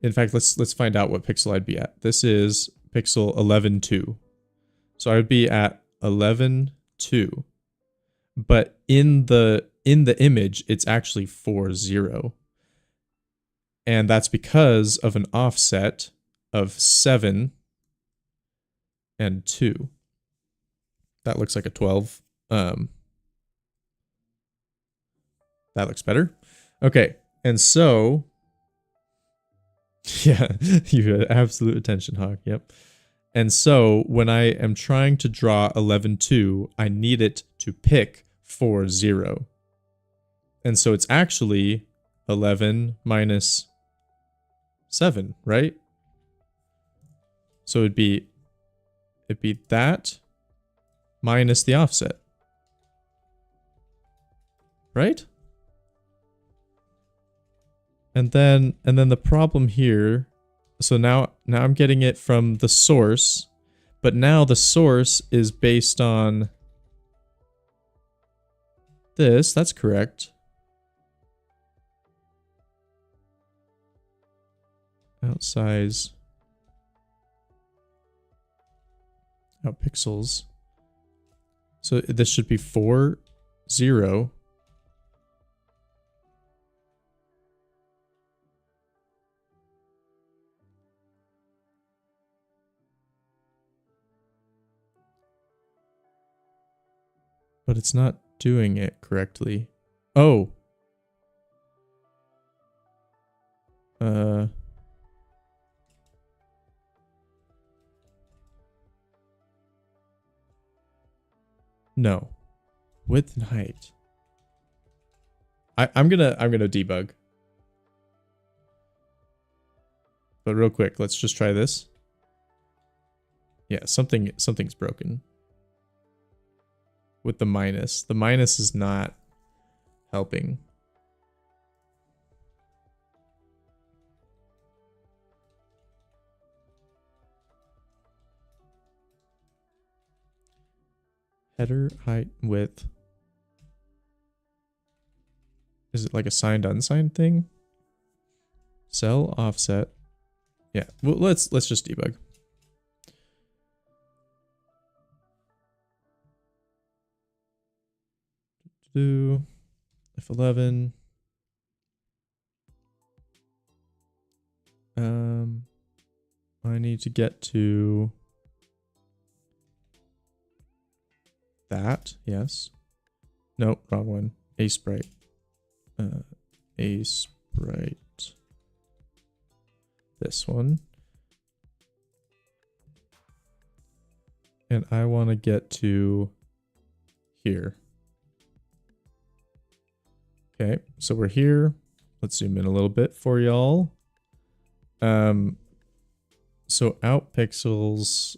in fact, let's find out what pixel I'd be at. This is pixel 11.2. So I would be at 11.2. But in the in the image, it's actually 4, 0. And that's because of an offset of 7 and 2. That looks like a 12. That looks better. Okay, and so, yeah, you had absolute attention, Hawk. Yep. And so when I am trying to draw 11, 2, I need it to pick 4, 0. And so it's actually 11 minus 7, right? So it'd be that minus the offset. Right? And then the problem here, so now I'm getting it from the source, but now the source is based on this. That's correct. Outsize. Out pixels. So this should be 4, 0. But it's not doing it correctly. Oh. No. Width and height. I'm gonna debug. But real quick, let's just try this. Yeah, something's broken. With the minus. The minus is not helping. Header, height, width. Is it like a signed unsigned thing? Cell, offset. Yeah, well, let's just debug. Do F11. I need to get to that. Yes. Nope, wrong one. A sprite. A sprite. This one. And I want to get to here. Okay, so we're here. Let's zoom in a little bit for y'all. So out pixels,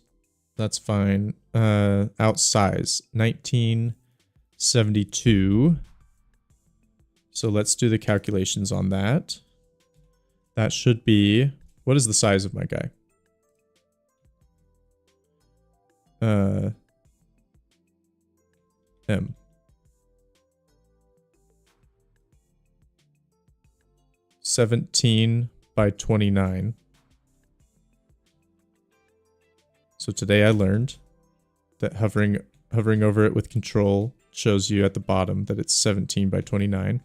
that's fine. Out size, 1972. So let's do the calculations on that. That should be, what is the size of my guy? M. (17 by 29). So today I learned that hovering over it with control shows you at the bottom that it's 17 by 29.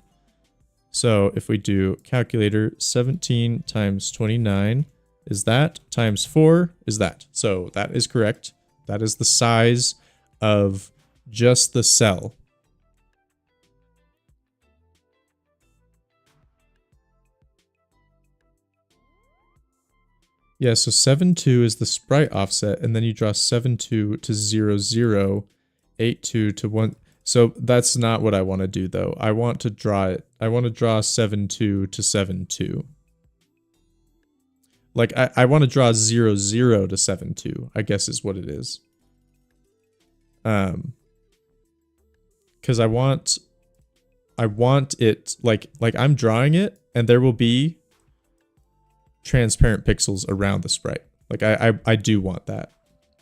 So if we do calculator, 17 times 29 is that, times 4 is that. So that is correct. That is the size of just the cell. Yeah, so 7,2 is the sprite offset, and then you draw 7,2 to 0, 0, 8,2 to 1. So that's not what I want to do, though. I want to draw it. I want to draw 7,2 to 7,2. Like, I want to draw 0, 0 to 7,2, I guess is what it is. Because I want it, like I'm drawing it, and there will be transparent pixels around the sprite. Like I do want that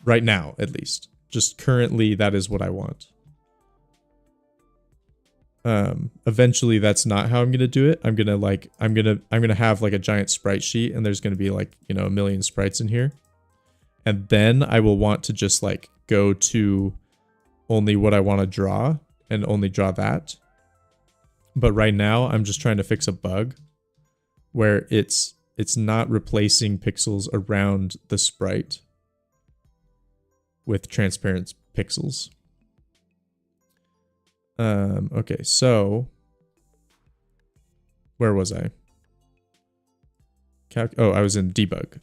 right now, at least. Just currently, that is what I want. Eventually that's not how I'm going to do it. I'm going to have like a giant sprite sheet, and there's going to be like, you know, a million sprites in here. And then I will want to just like go to only what I want to draw and only draw that. But right now I'm just trying to fix a bug where it's not replacing pixels around the sprite with transparent pixels. Okay, so where was I? I was in debug.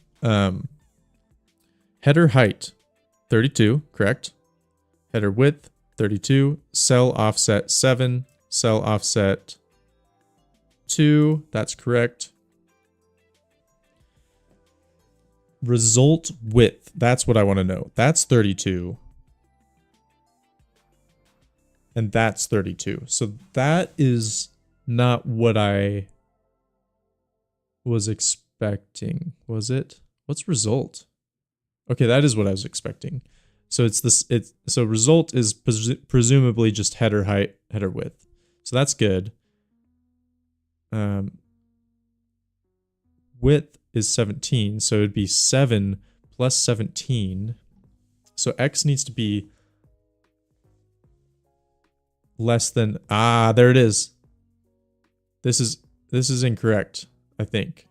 Header height, 32, correct. Header width, 32. Cell offset 7. Cell offset 2, that's correct. Result width, that's what I want to know. That's 32. And that's 32. So that is not what I was expecting, was it? What's result? Okay, that is what I was expecting. So so result is presumably just header height, header width. So that's good. Width is 17, so it'd be 7 plus 17. So x needs to be less than, there it is. This is incorrect, I think.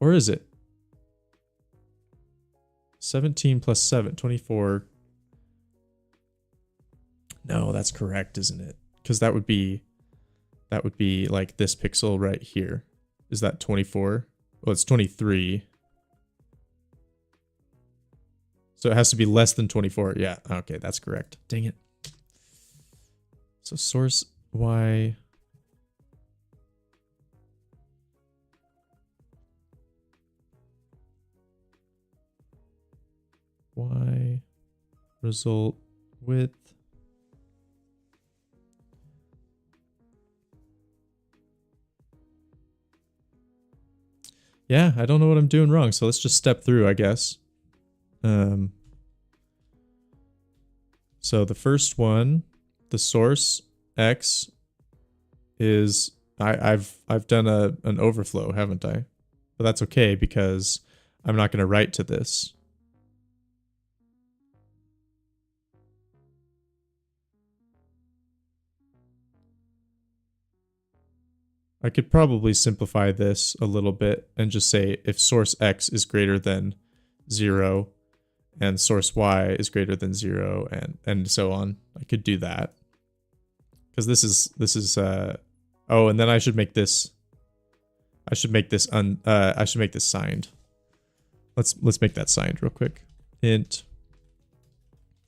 Or is it? 17 plus 7, 24. No, that's correct, isn't it? Because that would be like this pixel right here. Is that 24? Well, it's 23. So it has to be less than 24. Yeah, okay, that's correct. Dang it. So source y result width yeah, I don't know what I'm doing wrong, so let's just step through, I guess. So the first one, the source x is I've done an overflow, haven't I? But that's okay because I'm not going to write to this. I could probably simplify this a little bit and just say if source x is greater than 0 and source y is greater than 0 and so on. I could do that. Because this is oh, and then I should make this signed. Let's make that signed real quick. Int,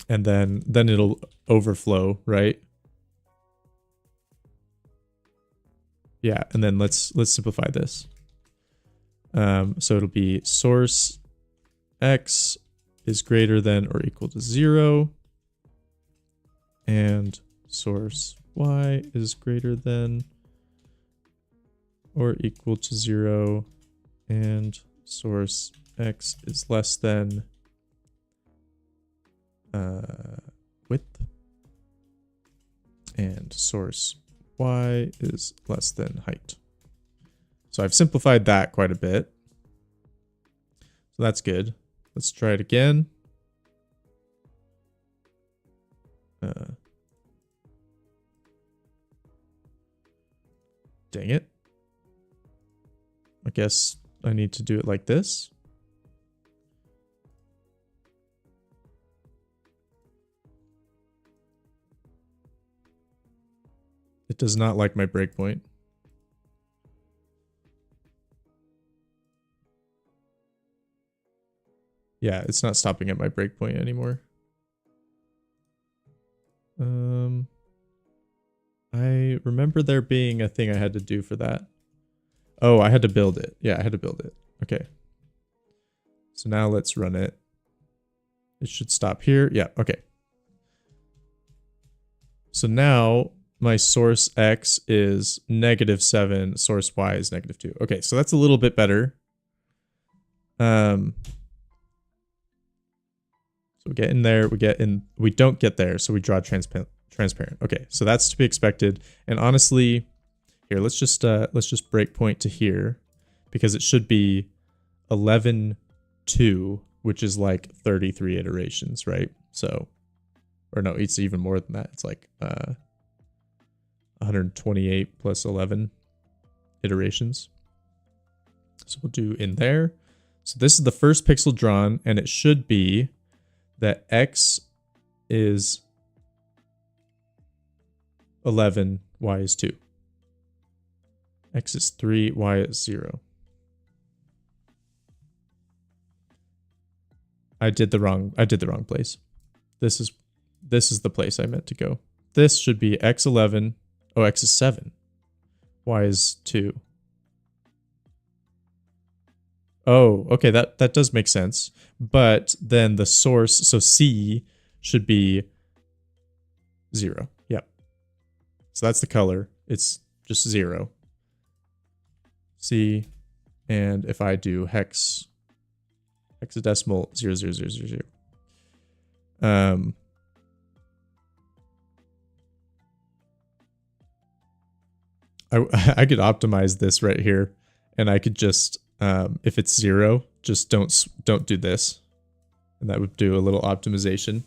and then it'll overflow, right? Yeah, and then let's simplify this. So it'll be source x is greater than or equal to 0, and source y is greater than or equal to 0, and source x is less than width, and source y is less than height. So I've simplified that quite a bit. So that's good. Let's try it again. Dang it. I guess I need to do it like this. It does not like my breakpoint. Yeah, it's not stopping at my breakpoint anymore. I remember there being a thing I had to do for that. Oh, I had to build it. Yeah, I had to build it. Okay. So now let's run it. It should stop here. Yeah, okay. So now my source x is -7, source y is -2. Okay, so that's a little bit better. So we get in there, we don't get there, so we draw transparent. Okay, so that's to be expected. And honestly, here, let's just breakpoint to here, because it should be 11.2, which is like 33 iterations, right? So Or no, it's even more than that. It's like 128 plus 11 iterations. So we'll do in there. So this is the first pixel drawn, and it should be that X is 11, Y is 2. X is 3, Y is 0. I did the wrong place. This is the place I meant to go. This should be X11. Oh, X is 7. Y is 2. Oh, okay, that does make sense. But then the source, so C should be 0. Yep. So that's the color. It's just 0. C, and if I do hexadecimal 00000. I could optimize this right here, and I could just if it's 0, just don't do this, and that would do a little optimization.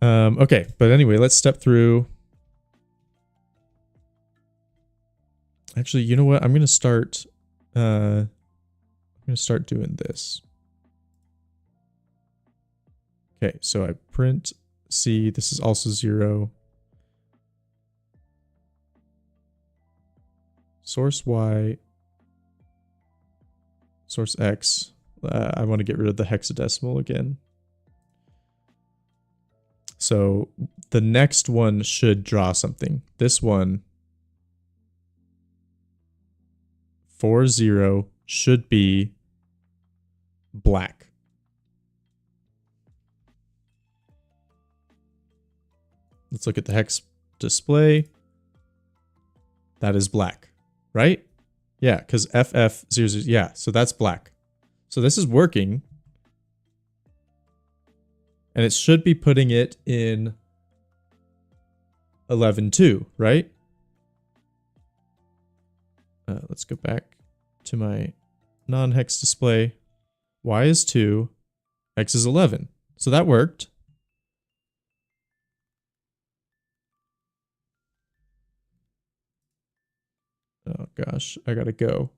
Okay, but anyway, let's step through. Actually, you know what? I'm gonna start doing this. Okay, so I print C. This is also 0. Source Y. Source X. I want to get rid of the hexadecimal again. So the next one should draw something. This one, 40, should be black. Let's look at the hex display. That is black, right? Yeah, because FF00, yeah, so that's black. So this is working. And it should be putting it in 11.2, right? Let's go back to my non-hex display. Y is 2, X is 11. So that worked. Oh gosh, I gotta go.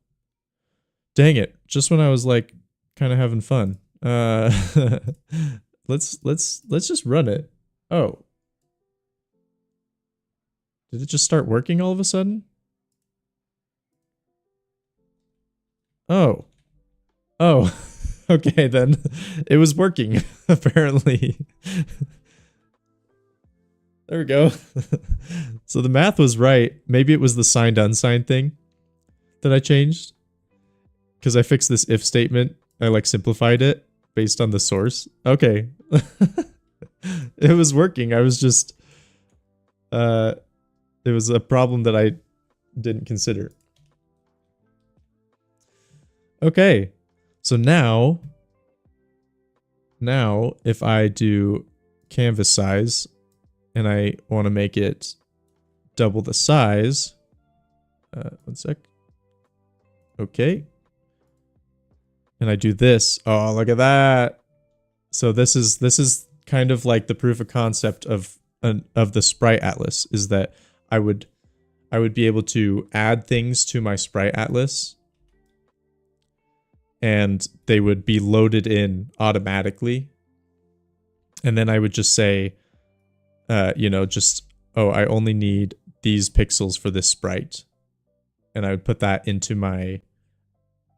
Dang it! Just when I was like kind of having fun. Let's just run it. Oh, did it just start working all of a sudden? Oh, okay then. It was working apparently. There we go. So the math was right. Maybe it was the signed unsigned thing that I changed. Because I fixed this if statement. I like simplified it based on the source. Okay. It was working. I was just it was a problem that I didn't consider. Okay. So now if I do canvas size and I want to make it double the size, one sec. Okay. And I do this. Oh, look at that. So this is kind of like the proof of concept of the sprite atlas, is that I would be able to add things to my sprite atlas and they would be loaded in automatically. And then I would just say, you know, just, oh, I only need these pixels for this sprite. And I would put that into my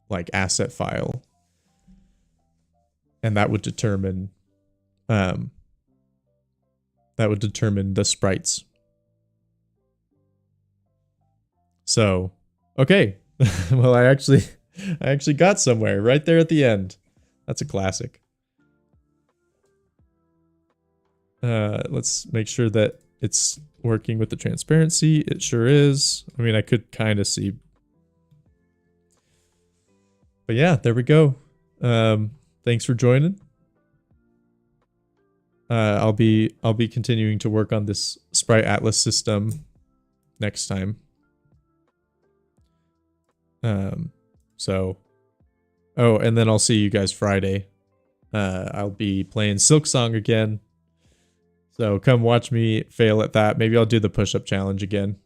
like asset file. And that would determine the sprites. So, okay. Well, I actually got somewhere right there at the end. That's a classic. Let's make sure that it's working with the transparency. It sure is. I mean, I could kind of see. But yeah, there we go. Thanks for joining. I'll be continuing to work on this Sprite Atlas system next time. So, oh, and then I'll see you guys Friday I'll be playing Silk Song again. So come watch me fail at that. Maybe I'll do the push-up challenge again.